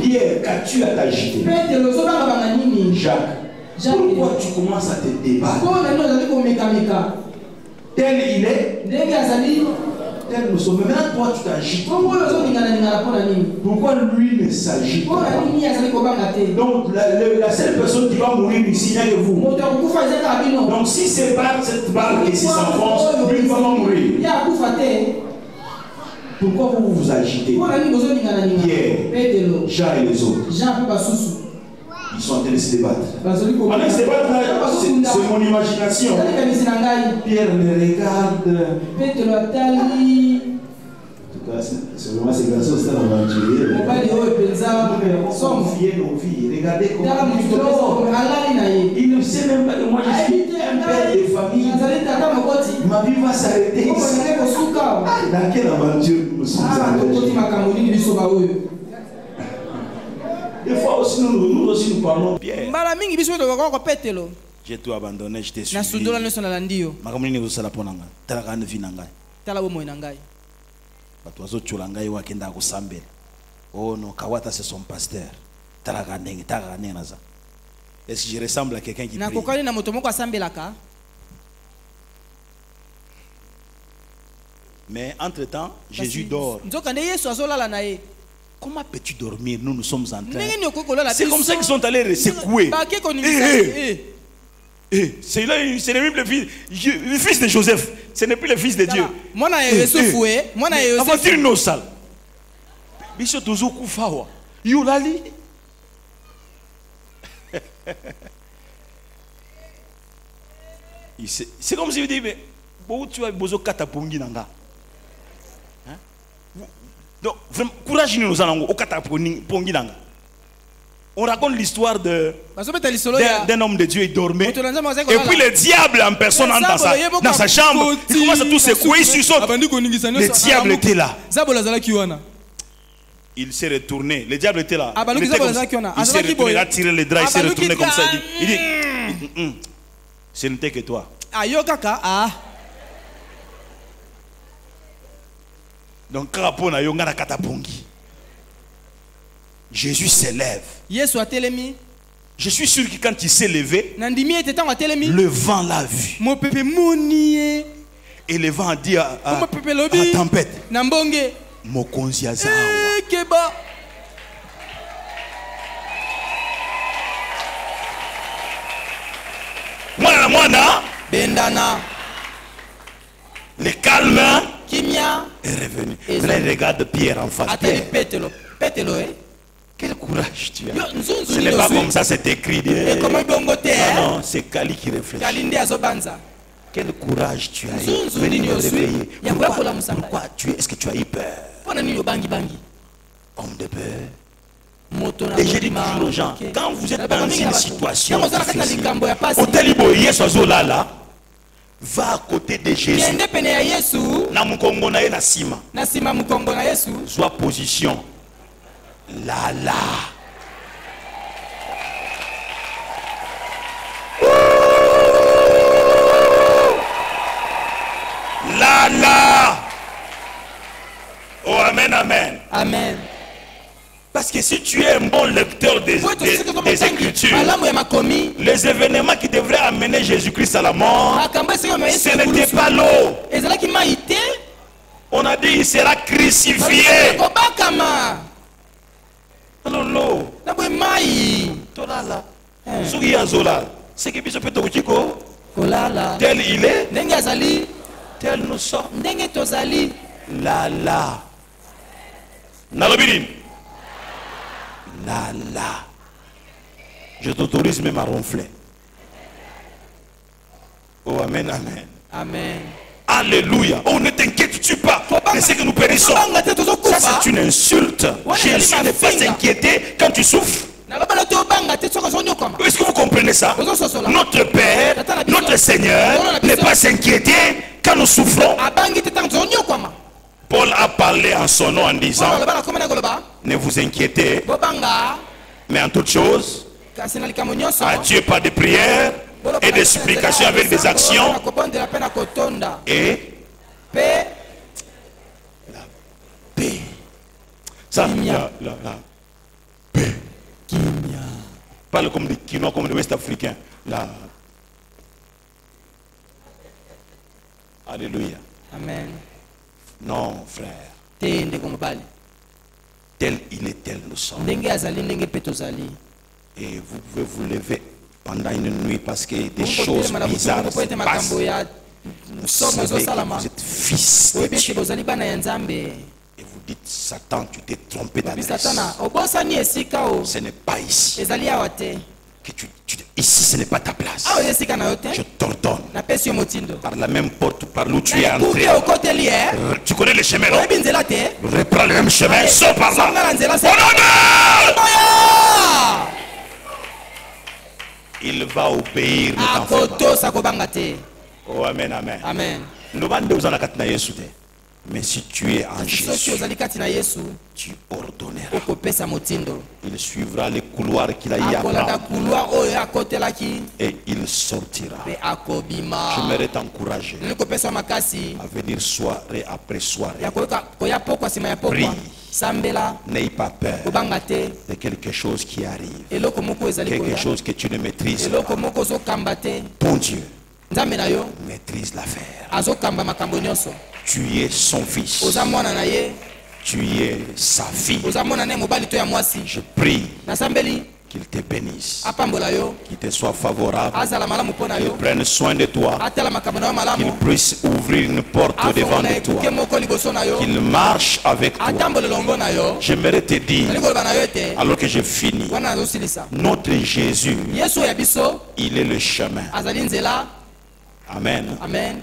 Pierre, qu'as-tu à t'agiter? Jacques, pourquoi tu commences à te débattre? Tel il est, tel nous sommes. Maintenant, toi, tu t'agites. Pourquoi lui ne s'agit pas? Donc, la seule personne qui va mourir ici, il n'y a que vous. Donc, si c'est par cette balle qui s'enfonce, lui va mourir. Pourquoi vous vous agitez? Pierre, Jean et les autres, ils sont en train de se débattre. Pendant qu'ils se débattent, c'est mon imagination. Pierre me regarde. C'est vraiment ces garçons, c'est un aventurier. Nos vies. Regardez comment il ne sait même pas que moi je suis un père de famille. Ma vie va s'arrêter ici. Dans quelle aventure nous sommes engagés? Des fois aussi nous aussi nous parlons. Pierre, j'ai tout abandonné, je t'ai suivi. Oh non, Kawata c'est son pasteur. Est-ce que je ressemble à quelqu'un qui prie? Mais entre-temps, Jésus dort. Comment peux-tu dormir? Nous sommes en train. C'est comme ça qu'ils sont allés le secouer. Ce n'est même le fils de Joseph. Ce n'est plus le fils de Dieu. Aventure nos salles. Bishop Tozoku Fawa. Yulali. C'est comme si vous dites, mais où tu as besoin de katapongi nanga? Donc, vraiment, courage nous allons au katapongi nanga. On raconte l'histoire d'un homme de Dieu, il dormait. Et puis le diable en personne entre dans sa chambre. Il commence à tout secouer sur son. Le diable était là. Il s'est retourné. Le diable était là. Il s'est retourné, il a tiré les draps, il s'est retourné comme ça. Il dit, ce n'était que toi. Donc, Jésus s'élève. Je suis sûr que quand il s'est levé, le vent l'a vu. Et le vent a dit à la tempête, Mokonzi azawa. Mwana Bendana. Le calme est revenu. Là, il regarde Pierre en face. Quel courage tu as. Ce n'est pas comme ça, c'est écrit. Non, c'est Kali qui réfléchit. Quel courage tu as. Pourquoi est-ce que tu as eu peur? Homme de peur. Et je dis toujours aux gens, quand vous êtes dans une situation difficile, va à côté de Jésus. Sois position. Là. Là. Oh, amen. Amen. Parce que si tu es un bon lecteur des Écritures, les événements qui devraient amener Jésus-Christ à la mort, ce n'était pas l'eau. On a dit il sera crucifié. Non, l'eau. Tel il est, tel nous sommes. Là. Je t'autorise même à ronfler. Oh, amen. Alléluia. Oh, ne t'inquiète-tu pas de ce que nous périssons. Ça, c'est une insulte. Jésus n'est pas s'inquiéter quand tu souffres. Est-ce que vous comprenez ça? Notre Père, notre Seigneur n'est pas s'inquiéter quand nous souffrons. Paul a parlé en son nom en disant, ne vous inquiétez, mais en toutes choses, à Dieu par des prières et des supplications avec des actions et la paix. Ça, Parle comme des Quinois, comme des Ouest-Africains. Là. Alléluia. Amen. Non, frère. Te ndeko mobali. Tel il est, tel nous sommes. Ndenge azali ndenge pe tozali. Et vous pouvez vous lever pendant une nuit parce que des Vous choses pouvez bizarres vous pouvez se te passent. makambo ya Vous somo savez que ezosalama. vous êtes fils de Oyebi ete Dieu. bozali bana ya Nzambe. Et vous dites, Satan, tu t'es trompé Lobi d'adresse. Satana, obosani esika o. Ce n'est pas ici. Ezali awa te. Que ici, ce n'est pas ta place. Awa esika na yo te. Je t'ordonne. Napesi yo motindo. Par la même porte par où tu es entré. Kuke okoteli e. Tu connais le chemin, non? Oyebi nzela te. Reprends le même chemin. Sors par là. Sanga na nzela se. Au nom de- Oya! Il va obéir. Ne t'en fais pas. Akotosa kobanga te. Oh, amen, amen. Amen. Ndobande uzana katina Yesu te. Mais si tu es en Soki Jésus, ozali kati na Yesu, tu ordonneras. okopesa motindo. Il suivra les couloirs qu'il a y à Akolanda prendre couloir oyo akotelaki et il sortira. pe akobima. J'aimerais t'encourager Nili kopesa makasi à venir soirée après soirée. ya koya pokwa nsima ya pokwa. Prie. Sambela N'aie pas peur kobanga te. de quelque chose qui arrive. Eloko moko ezali Quelque koya. chose que tu ne maîtrises Eloko pas. moko ozokamba te. Bon Dieu Nzambe na yo maîtrise l'affaire. azokamba makambo nyonso. Tu es son fils. Oza mwana na ye, Tu es sa fille. oza mwana na ye mobali to ya mwasi. Je prie Nasambeli qu'il te bénisse. apambola yo, Qu'il te soit favorable. azala malamu mpo na yo, Prenne soin de toi. atala makambo na yo Qu'il malamu, puisse ouvrir une porte devant afongola de toi. ekuke moko liboso na yo, Qu'il marche avec toi. atambola elongo na yo. J'aimerais te Nali dire, koloba na yo ete alors que je finis, wana nazosilisa. notre Jésus, Yesu ya biso il est le chemin. azali nzela. Amen. Amen.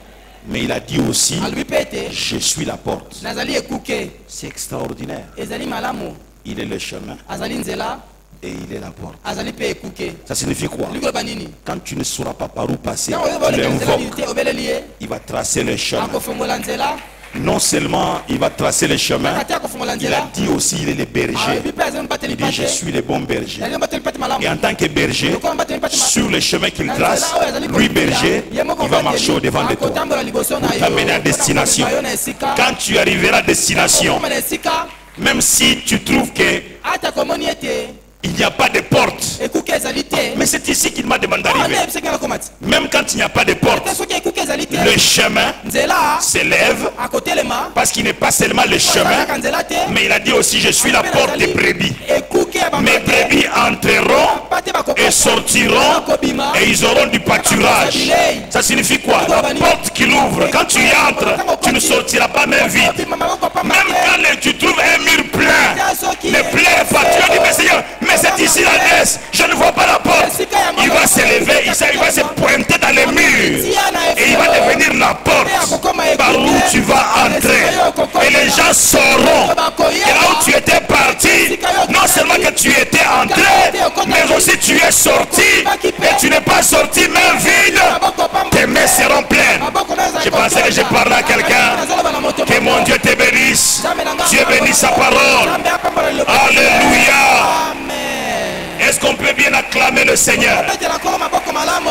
Mais il a dit aussi, Alobi pe ete je suis la porte. nazali ekuke, C'est extraordinaire. ezali malamu, Il est le chemin azali nzela, et il est la porte. azali pe ekuke. Ça signifie quoi? Nali koloba nini? Quand tu ne sauras pas par où passer, Ntango oyoba tu olekela nzela nini l'invoques. te obeleli ye, Il va tracer le chemin. akofongola nzela, Non seulement il va tracer le chemin, kati akofongola il a nzela. dit aussi il est le berger. Alobi pe azali mbateli Il dit je pate. suis le bon berger. Nazali mbateli pate malamu. Et en tant que berger, Lokola mbateli pate malamu. sur le chemin qu'il Na trace, nzela oyo azali lui kokila, berger, ye moko il va mbateli, marcher au devant de toi. akotambola liboso na yo, T'amener à destination. akomema yo na esika. Quand tu arriveras à destination, Okokoma na esika, même si tu trouves que ata komoni ete il n'y a pas de porte, ekuke ezali te. mais c'est ici qu'il m'a demandé Awa nde d'arriver. yebisaki nakoma ti. Même quand il n'y a pas de porte, Te soki ekuke ezali te, le chemin nzela s'élève akotelema, parce qu'il n'est pas seulement le chemin, azalaka nzela te, mais il a dit aussi je suis la porte des brebis. ekuke ya Mes bamate, brebis entreront bate bakokota, et sortiront bakobima, et ils auront du pâturage. Ça signifie quoi? La porte qu'il ouvre, quand tu y entres, tu ne sortiras pas main vide. bakobima maboko Même pamate. quand tu trouves un mur plein, mais plein pas, tu vas dire mais Seigneur, mais c'est ici l'adresse, je ne vois pas la porte. Il va s'élever, il va se pointer dans les murs et il va devenir la porte par où tu vas entrer. Et les gens sauront que là où tu étais parti, non seulement que tu étais entré, mais aussi tu es sorti et tu n'es pas sorti main vide. Tes mains seront pleines. Je pensais que je parlais à quelqu'un. Que mon Dieu te bénisse. Dieu bénisse sa parole. Alléluia. Amen. Est-ce qu'on peut bien acclamer le Seigneur? Betela kolo maboko malamu.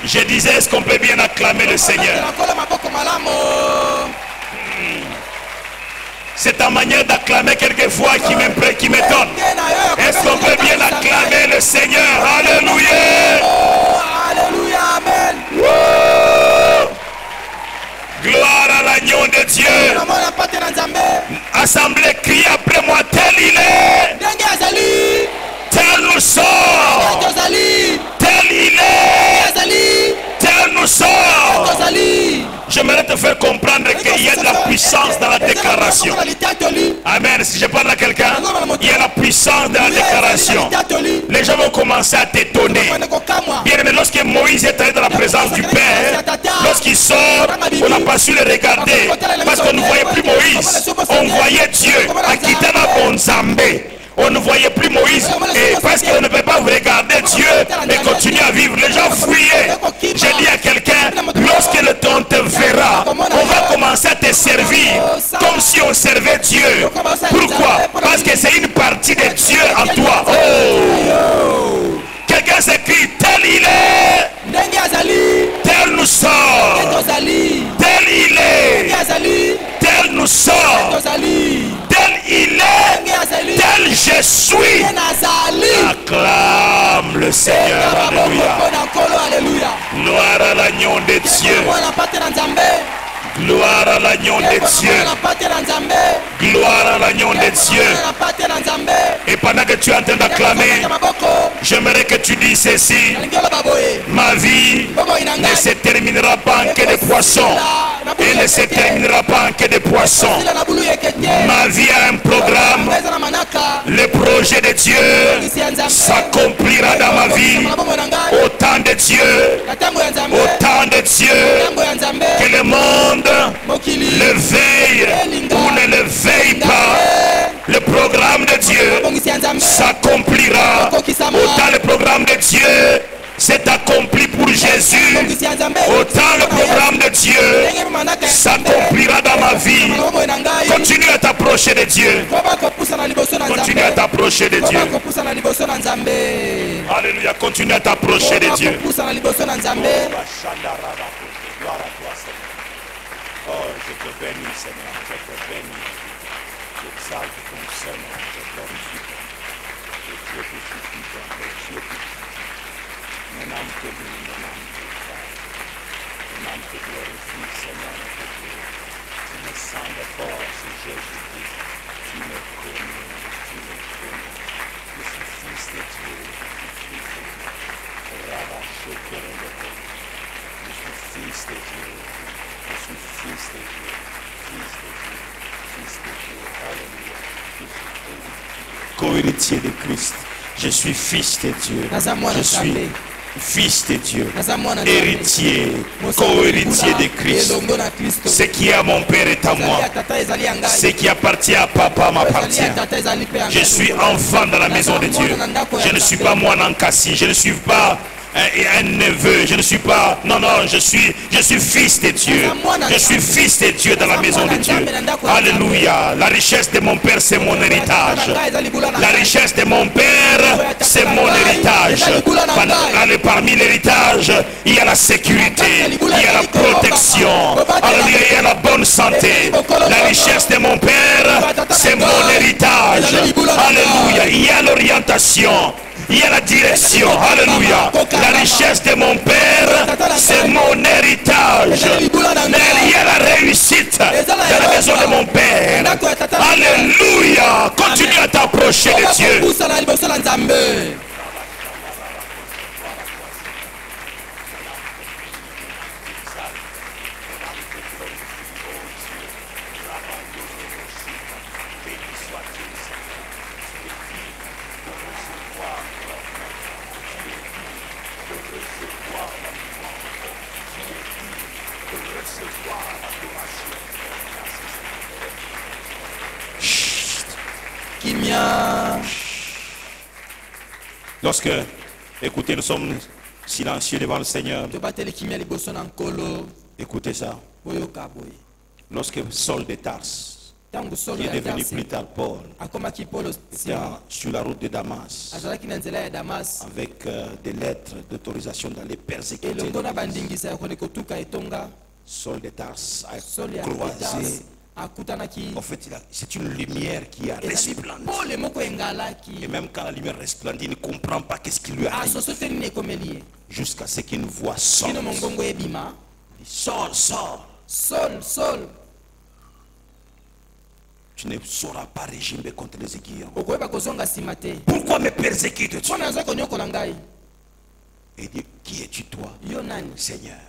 Je disais, est-ce qu'on peut bien acclamer le Seigneur? Betela kolo maboko malamu. C'est ta manière d'acclamer quelquefois qui m'étonne. Est-ce qu'on peut bien acclamer le Seigneur? Alléluia. Oh, alléluia, amen. Wow. Gloire à l'agneau de Dieu. Namona pate na Nzambe. Assemblée, crie après moi, tel il est, Ndenge azali, tel nous sommes, tozali, tel il est, azali, tel nous sommes. tozali. J'aimerais te faire comprendre qu'il y a de la puissance dans la déclaration. Amen. Si je parle à quelqu'un, il y a la puissance dans la déclaration. Les gens vont commencer à t'étonner. Bien aimé, lorsque Moïse est allé dans la présence du Père, lorsqu'il sort, on n'a pas su le regarder parce qu'on ne voyait plus Moïse. On voyait Dieu. Akitana Bonzambé. On ne voyait plus Moïse et parce qu'on ne peut pas regarder Dieu et continuer à vivre. Les gens fuyaient. J'ai dit à quelqu'un, lorsque le temps te verra, on va commencer à te servir comme si on servait Dieu. Pourquoi? Parce que c'est une partie de Dieu en toi. Oh! Quelqu'un s'écrit, tel il est, tel nous sommes, tel il est, tel nous sommes, tel il est, tel je suis. Seigneur. Alléluia. Alléluia. Gloire à l'agneau de Dieu. Gloire à l'agneau de Dieu. Gloire à l'agneau de Dieu. Et pendant que tu es en train d'acclamer, j'aimerais que tu dises ceci. Ma vie ne se terminera pas en quai de poissons. Et ne se terminera pas en quai de poissons. Ma vie a un programme. Le projet de Dieu s'accomplira dans ma vie. Au temps de Dieu. Au temps de Dieu. Que le monde le veille ou ne le veille pas. Le programme de Dieu s'accomplira. Autant le programme de Dieu s'est accompli pour Jésus, autant le programme de Dieu s'accomplira dans ma vie. Continue à t'approcher de Dieu. Continue à t'approcher de Dieu. Alléluia. Continue à t'approcher de Dieu. Oh, je te bénis, Seigneur, je te bénis. J'exalte ton Seigneur, je glorifie. Le Dieu que tu vis, le Dieu que tu vis. Mon âme te loue, mon âme te parle. Mon âme te glorifie, Seigneur, que tu me sens de force, Jésus-Christ. Tu me connais, tu me connais. Je suis fils de Dieu, je suis fils de Dieu. Rabâché, je suis fils de Dieu. Je suis fils de Dieu, fils de Dieu, fils de Dieu, alléluia. Je suis co-héritier de Christ. Je suis fils de Dieu. Je suis fils de Dieu, héritier, co-héritier de Christ. Ce qui est à mon père est à moi. Ce qui appartient à papa m'appartient. Je suis enfant dans la maison de Dieu. Je ne suis pas moi Nankasi. Je ne suis pas un neveu, je ne suis pas, non, je suis fils de Dieu. Je suis fils de Dieu dans la maison de Dieu. Alléluia. La richesse de mon père, c'est mon héritage. La richesse de mon père, c'est mon héritage. Parmi l'héritage, il y a la sécurité, il y a la protection, alléluia, il y a la bonne santé. La richesse de mon père, c'est mon héritage. Alléluia. Il y a l'orientation. Il y a la direction, alléluia. La richesse de mon père, c'est mon héritage. Il y a la réussite de la maison de mon père. Alléluia. Continue à t'approcher de Dieu. Lorsque, écoutez, nous sommes silencieux devant le Seigneur. Écoutez ça. Lorsque Saul de Tarse, qui est devenu plus tard Paul, était sur la route de Damas, avec des lettres d'autorisation d'aller persécuter, Saul de Tarse a croisé. En fait, c'est une lumière qui a resplendi. Et même quand la lumière resplendit, il ne comprend pas qu'est-ce qui lui arrive. Jusqu'à ce qu'une voix sorte. Saul. Tu ne sauras pas régimer contre les aiguillons. Pourquoi me persécutes-tu? Et dit, qui es-tu toi, Seigneur,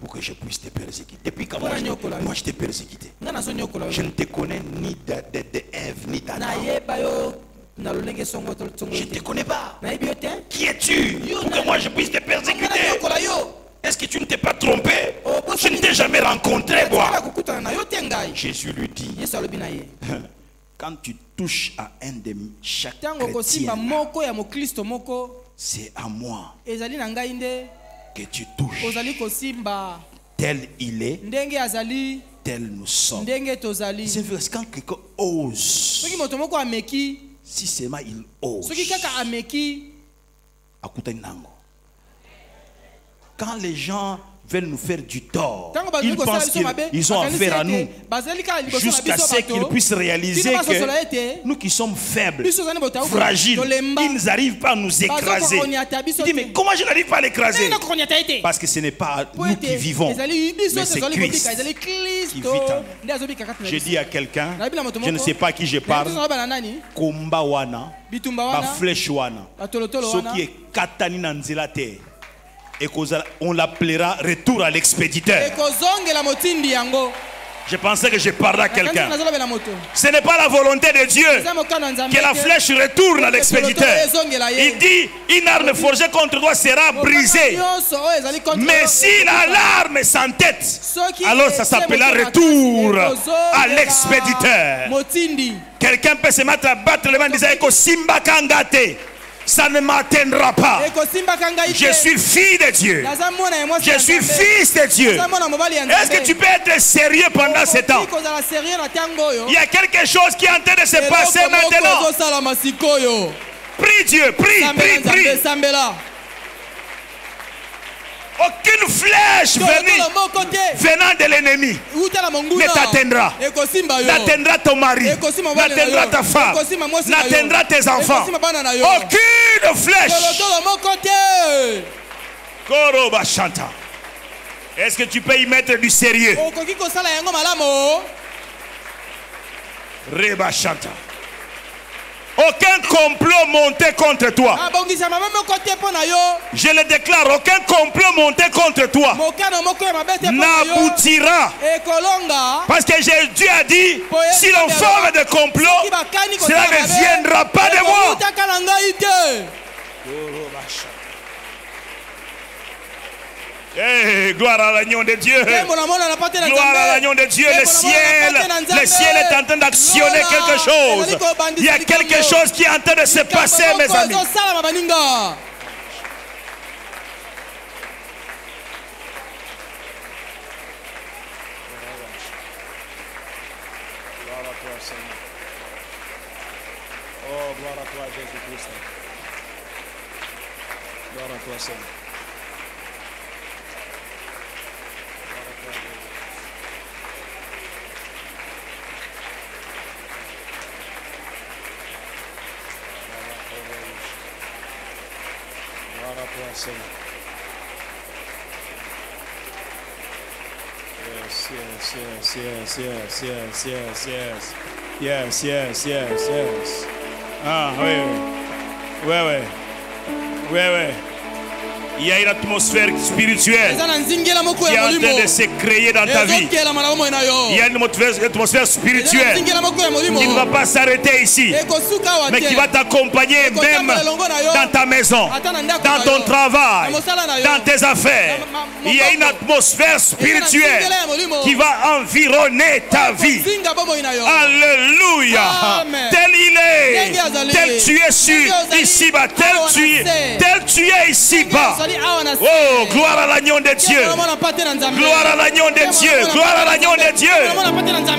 pour que je puisse te persécuter? Depuis quand moi je t'ai persécuté? Je ne te connais ni d'Ève ni d'Adam. Je ne te connais pas. Qui es-tu pour que moi je puisse te persécuter? Est-ce que tu ne t'es pas trompé? Je ne t'ai jamais rencontré, moi. Jésus lui dit, quand tu touches à un de chaque chrétien, c'est à moi que tu touches. Tel il est, tel nous sommes. C'est vrai, quand quelqu'un ose, si seulement il ose, quand les gens veulent nous faire du tort. Ils pensent qu'ils ont affaire à nous jusqu'à ce qu'ils puissent réaliser que nous qui sommes faibles, fragiles, ils n'arrivent pas à nous écraser. Il dit, mais comment je n'arrive pas à l'écraser? Parce que ce n'est pas nous qui vivons, mais c'est Christ qui vit en nous. Je dis à quelqu'un, je ne sais pas à qui je parle, Komba wana, ba flèche wana, ce qui est katani na nzela te. Et on l'appellera retour à l'expéditeur. Je pensais que je parlais à quelqu'un. Ce n'est pas la volonté de Dieu que la flèche retourne à l'expéditeur. Il dit, une arme forgée contre toi sera brisée. Mais si l'alarme s'entête, alors ça s'appellera retour à l'expéditeur. Quelqu'un peut se mettre à battre les mains en disant que Simba Kangate, ça ne m'atteindra pas. Je suis fille de Dieu. Je suis fils de Dieu. Est-ce que tu peux être sérieux pendant ce temps? Il y a quelque chose qui est en train de se passer maintenant. Prie Dieu, prie. Aucune flèche venant de l'ennemi ne t'atteindra. N'atteindra ton mari, n'atteindra ta femme, n'atteindra tes enfants. Aucune flèche. Koroba Shanta. Est-ce que tu peux y mettre du sérieux? Reba Shanta. Aucun complot monté contre toi. Je le déclare, aucun complot monté contre toi n'aboutira. Parce que Dieu a dit, si l'on forme de complot, cela ne viendra pas de moi. Hey, gloire à l'agneau de Dieu. Gloire à l'agneau de Dieu. Le ciel est en train d'actionner quelque chose. Il y a quelque chose qui est en train de se passer, mes amis. Oh, gloire à toi, Jésus-Christ. Gloire à toi, Seigneur. Yes. Ah, oui. Il y a une atmosphère spirituelle qui est en train de se créer dans ta vie. Il y a une atmosphère spirituelle qui ne va pas s'arrêter ici, mais qui va t'accompagner même dans ta maison, dans ton travail, dans tes affaires. Il y a une atmosphère spirituelle qui va environner ta vie. Alléluia. Tel il est, tel tu es ici-bas, tel tu es ici-bas. Oh, gloire à l'agneau de Dieu. Gloire à l'agneau de Dieu. Gloire à l'agneau de Dieu.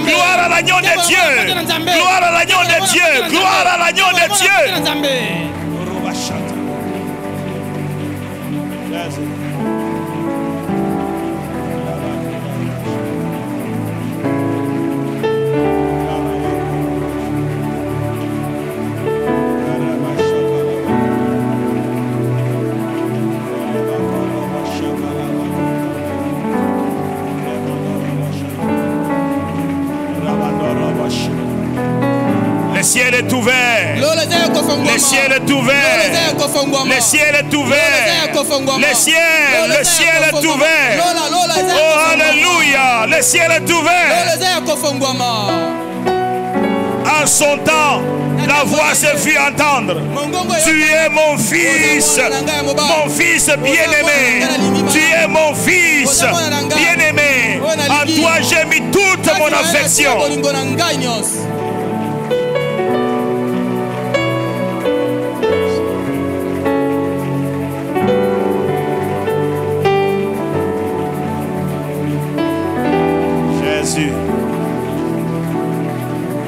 Gloire à l'agneau de Dieu. Gloire à l'agneau de Dieu. Gloire à l'agneau de Dieu. Le ciel est ouvert. Le ciel est ouvert. Le ciel est ouvert. Le ciel est ouvert. Oh, alléluia. Le ciel est ouvert. En son temps, la voix se fit entendre. Tu es mon fils bien-aimé. Tu es mon fils bien-aimé. En toi, j'ai mis toute mon affection.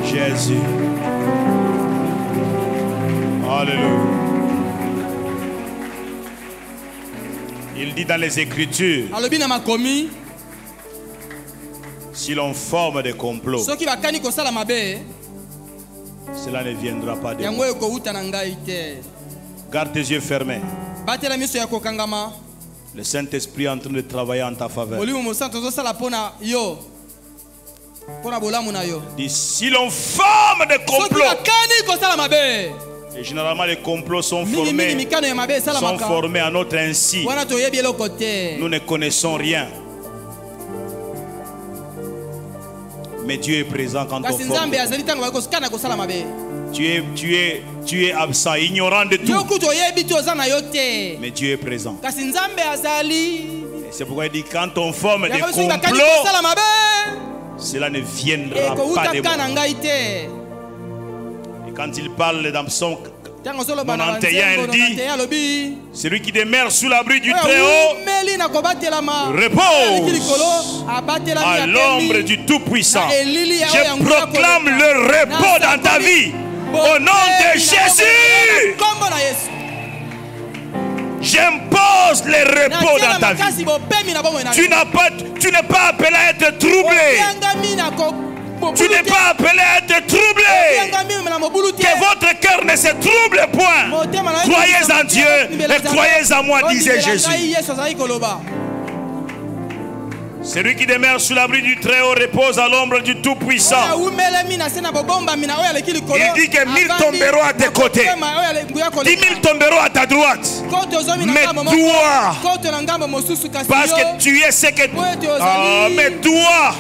Jésus. Alléluia. Il dit dans les Écritures, alobi na makomi si l'on forme des complots, soki bakani kosala mabe cela ne viendra pas de yango moi. ekouta na ngai te. Garde tes yeux fermés. Batela miso ya kokangama. Le Saint-Esprit est en train de travailler en ta faveur. Molimo mosantu ozosala pona yo. Pona bolamu na yo. Dis, si l'on forme des Soki complots, bakani kosala mabe. et généralement les complots sont Mini formés mikano ya mabe sala maka. à notre insu. Wana toyebi eloko te. Nous ne connaissons rien. Mais Dieu est présent quand on Kasi forme. Nzambe azali tango bakosukana kosala mabe. Tu es absent, ignorant de tout. Yo kuto yebi to za na yo te. Mais Dieu est présent. Kasi Nzambe azali. Et c'est pourquoi il dit quand on forme des Yango soki bakani complots, kosala mabe. cela ne viendra pas Ekouta de kana moi. ngai te. Et quand il parle dans Psaume Tango solo bana 91, il dit, alobi. celui qui demeure sous l'abri du Très-Haut repose à l'ombre du Tout-Puissant. Je proclame le repos dans ta vie. Au nom de Jésus, j'impose le repos dans ta vie. Tu n'es pas appelé à être troublé. Tu n'es pas appelé à être troublé. Que votre cœur ne se trouble point. Croyez en Dieu et croyez en moi, disait Jésus. Celui qui demeure sous l'abri du Très-Haut repose à l'ombre du Tout-Puissant. Il dit que 1000 tomberont à tes côtés, 10 000 tomberont à ta droite. Mais toi, parce que tu es ce que... mais toi,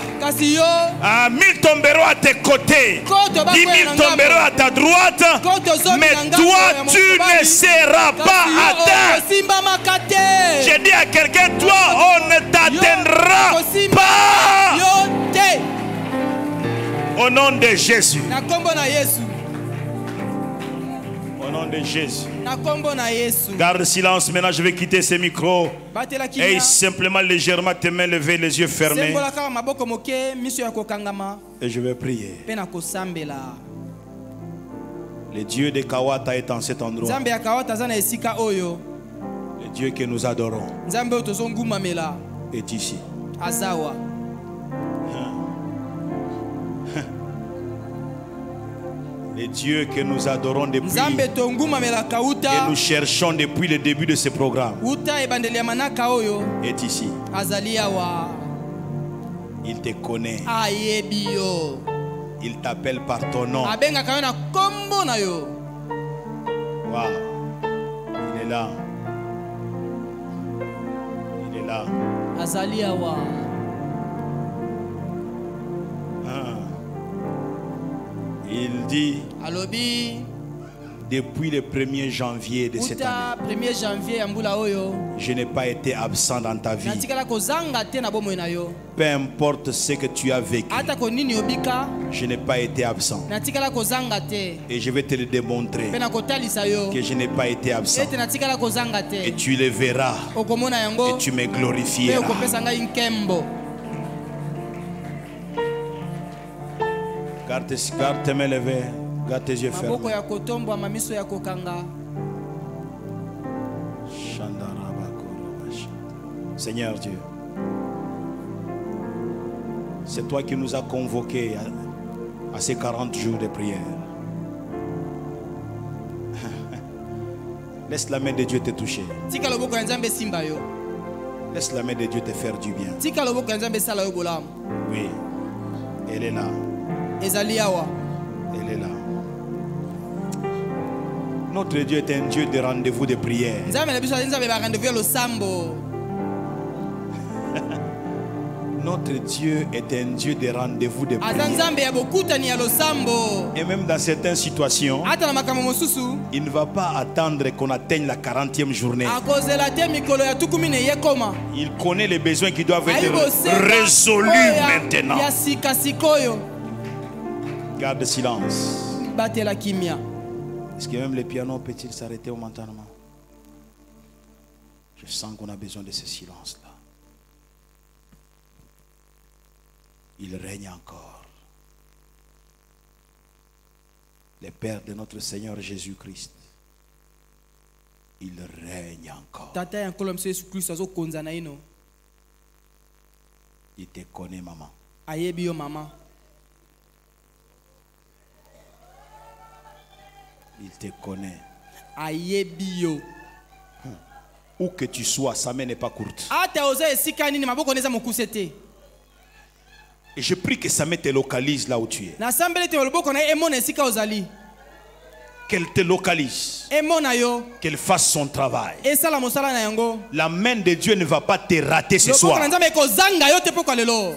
1000 tomberont à tes côtés, 10 000 tomberont à ta droite. Mais toi, tu ne seras pas atteint. J'ai dit à quelqu'un, toi, on ne t'atteindra pas. Au nom de Jésus. Au nom de Jésus. Garde silence. Maintenant, je vais quitter ce micro. Et simplement, légèrement, tes mains levées, les yeux fermés. Et je vais prier. Le Dieu de Kawata est en cet endroit. Le Dieu que nous adorons est ici. Le Dieu que nous adorons depuis, que nous cherchons depuis le début de ce programme, est ici. Il te connaît. Il t'appelle par ton nom. Wow. Il est là. Il est là. Il dit, depuis le 1er janvier de cette année, je n'ai pas été absent dans ta vie. Peu importe ce que tu as vécu, je n'ai pas été absent. Et je vais te le démontrer que je n'ai pas été absent. Et tu le verras. Et tu me glorifieras. Garde tes mains levées, garde tes yeux fermés. Seigneur Dieu, c'est toi qui nous as convoqués à ces 40 jours de prière. Laisse la main de Dieu te toucher. Laisse la main de Dieu te faire du bien. Oui, elle est là. Elle est là. Notre Dieu est un Dieu de rendez-vous de prière. Notre Dieu est un Dieu de rendez-vous de prière. Et même dans certaines situations, il ne va pas attendre qu'on atteigne la 40e journée. Il connaît les besoins qui doivent être résolus maintenant. Garde silence. Est-ce que même le piano peut-il s'arrêter momentanément? Je sens qu'on a besoin de ce silence-là. Il règne encore. Le Père de notre Seigneur Jésus-Christ Il règne encore. Tata ya nkolo mso Yesu Kristo azo konza na ino. Il te connaît, maman. Ayebi yo maman. Il te connaît. Ayebi yo. Où que tu sois, sa main n'est pas courte. Ata oza esika nini maboko neza mokusete. Et je prie que sa main te localise là où tu es. Na sambele te loboko na emona esika ozali. Qu'elle te localise. Emona yo. Qu'elle fasse son travail. Esala mosala na yango. La main de Dieu ne va pas te rater ce soir. Loboko na nzambe ekozanga yo te poko lelo.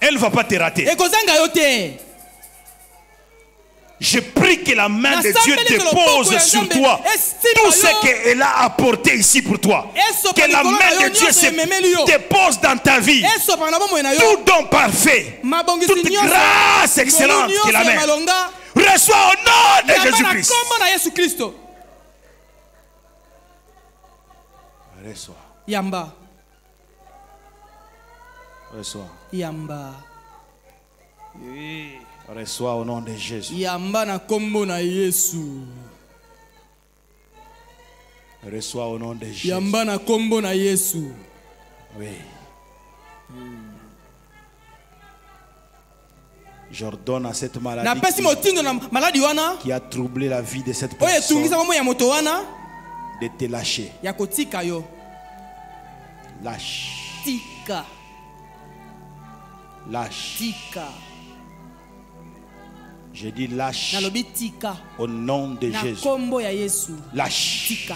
Elle ne va pas te rater. Ekozanga yo te. Je prie que la main de Dieu te pose sur toi. Tout ce qu'elle a apporté ici pour toi. Que la main de Dieu te pose dans ta vie. Tout don parfait. Toute grâce excellente que la main reçoit au nom de Jésus-Christ. Reçois. Yamba. Reçois. Yamba. Reçois au nom de Jésus. Yamba na kombo na Yesu. Reçois au nom de Jésus. Yamba na kombo na Yesu. Oui. J'ordonne à cette maladie qui a troublé la vie de cette personne de te lâcher. Lâche. Tika. Lâche. Tika. Je dis lâche au nom de Jésus. Lâche. Tika.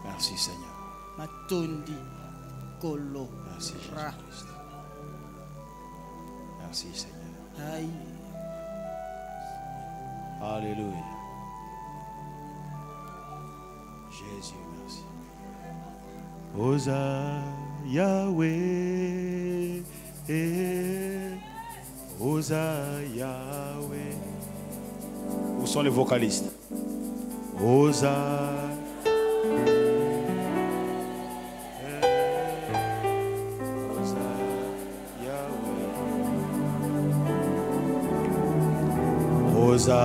Merci Seigneur. Matondi kolo. Merci Jésus-Christ. Merci Seigneur. Aïe. Alléluia. Jésus, merci. Osa Yahweh, Osa Yahweh. Où sont les vocalistes? Osa Yahweh, Osa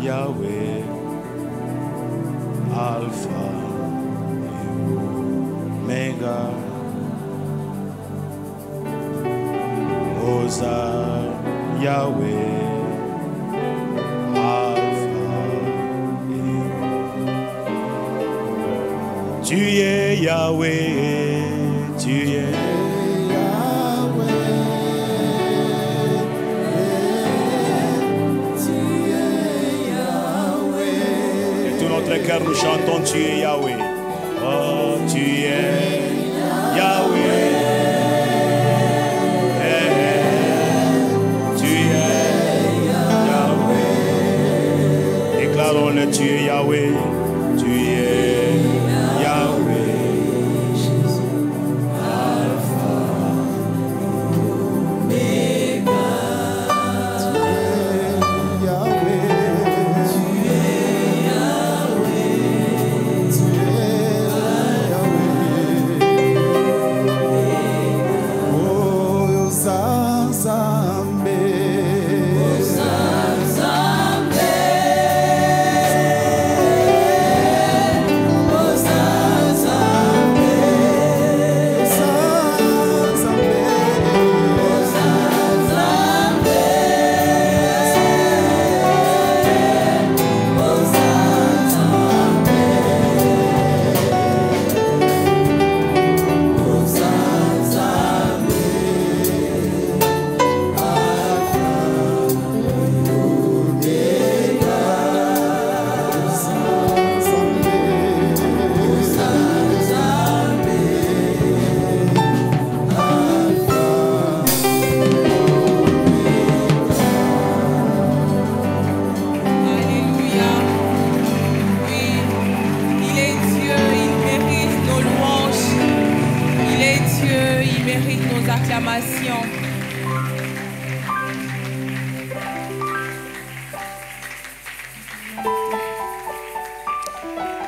Yahweh, Alpha. Omega, Osa Yahweh, Alpha et Omega. Tu es Yahweh, tu es Yahweh, tu es Yahweh. Et tout notre cœur nous chantons, tu es Yahweh. Oh, tu es Yahweh. Tu es Yahweh. Déclarons-le, tu es Yahweh. Tu es Yahweh. Alpha, Omega. Tu es Yahweh.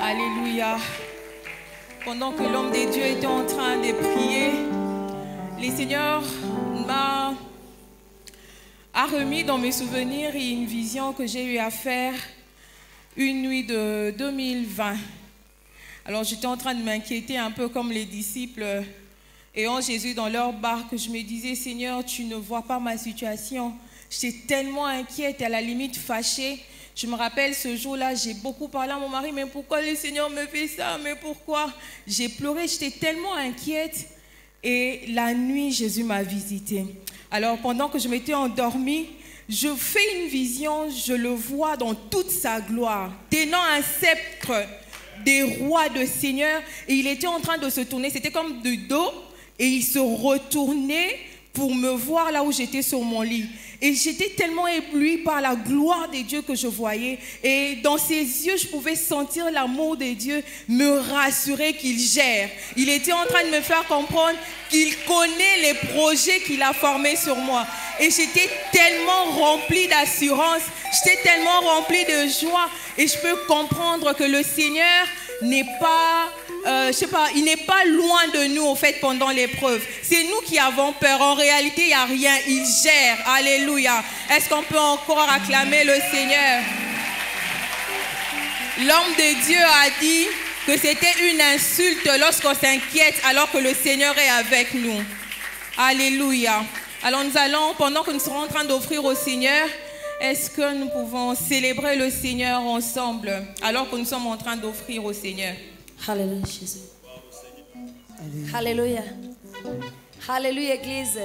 Alléluia. Pendant que l'homme de Dieu était en train de prier, le Seigneur m'a a remis dans mes souvenirs une vision que j'ai eu à faire une nuit de 2020. Alors j'étais en train de m'inquiéter un peu comme les disciples ayant Jésus dans leur barque. Je me disais, Seigneur, tu ne vois pas ma situation. J'étais tellement inquiète, à la limite fâchée. Je me rappelle ce jour-là, j'ai beaucoup parlé à mon mari, mais pourquoi le Seigneur me fait ça? Mais pourquoi? J'ai pleuré, j'étais tellement inquiète. Et la nuit, Jésus m'a visitée. Alors pendant que je m'étais endormie, je fais une vision, je le vois dans toute sa gloire, tenant un sceptre des rois, de seigneurs, et il était en train de se tourner, c'était comme du dos, et il se retournait pour me voir là où j'étais sur mon lit. Et j'étais tellement éblouie par la gloire de Dieu que je voyais. Et dans ses yeux, je pouvais sentir l'amour de Dieu me rassurer qu'il gère. Il était en train de me faire comprendre qu'il connaît les projets qu'il a formés sur moi. Et j'étais tellement remplie d'assurance, j'étais tellement remplie de joie. Et je peux comprendre que le Seigneur n'est pas, il n'est pas loin de nous en fait pendant l'épreuve. C'est nous qui avons peur. En réalité, il n'y a rien. Il gère. Alléluia. Est-ce qu'on peut encore acclamer le Seigneur? L'homme de Dieu a dit que c'était une insulte lorsqu'on s'inquiète alors que le Seigneur est avec nous. Alléluia. Alors nous allons, pendant que nous serons en train d'offrir au Seigneur, est-ce que nous pouvons célébrer le Seigneur ensemble alors que nous sommes en train d'offrir au Seigneur? Alléluia, Jésus. Alléluia. Alléluia, Église.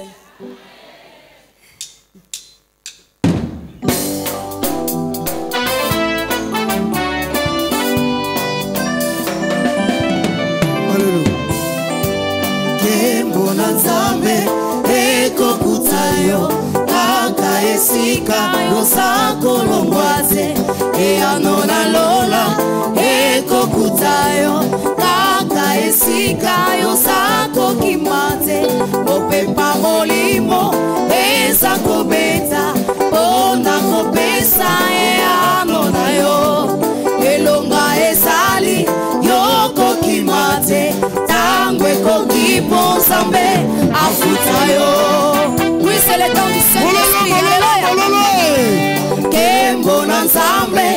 Alléluia. Kembo na Nzambe ekokutayo kaka esika yosako longwaze eyano na lola ekokutayo kaka esika yosako kimate opepa molimo ezako beta ona kopesa eyano na yo elonga esali yoko kimate tangwe kokipo Nzambe afutayo. Oui, c'est le temps du Saint-Esprit. Alléluia. Kembo na Nzambe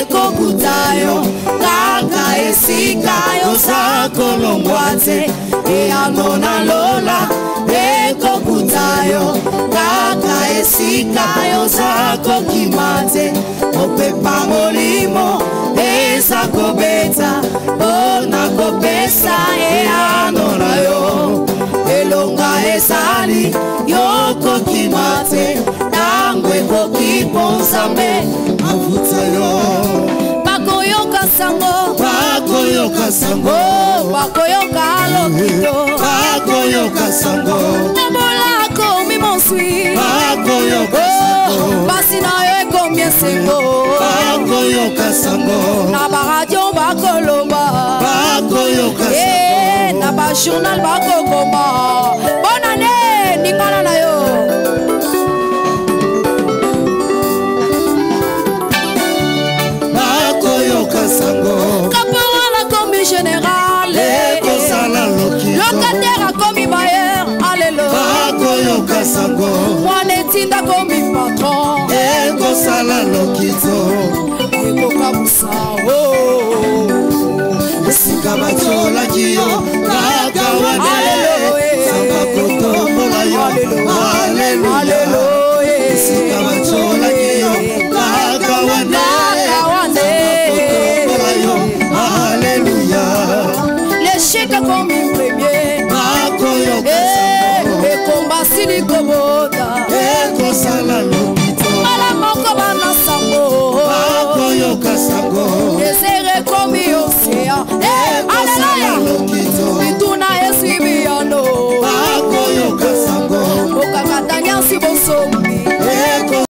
ekokutayo kaka esika yosako longwaze eyano na lola ekokutayo kaka esika yosako kimate opepa molimo ezako beta ona kopesa eyano na yo elonga esali yoko kimate tangwe kokipo Nzambe afutayo. Bakoyoka sango, bakoyoka sango, bakoyoka lokito, bakoyoka sango, nabolako mimonsui, bakoyoka sango, basi na yo ekombie sengo, bakoyoka sango, na baradio bakolomba, bakoyoka sango, na ba journal bakokoma. Bonne année, ningana na yo. Caporal a commis général, locataire a commis bailleur, alléluia. Juanetinda commis patron, Kabusa, Alléluia.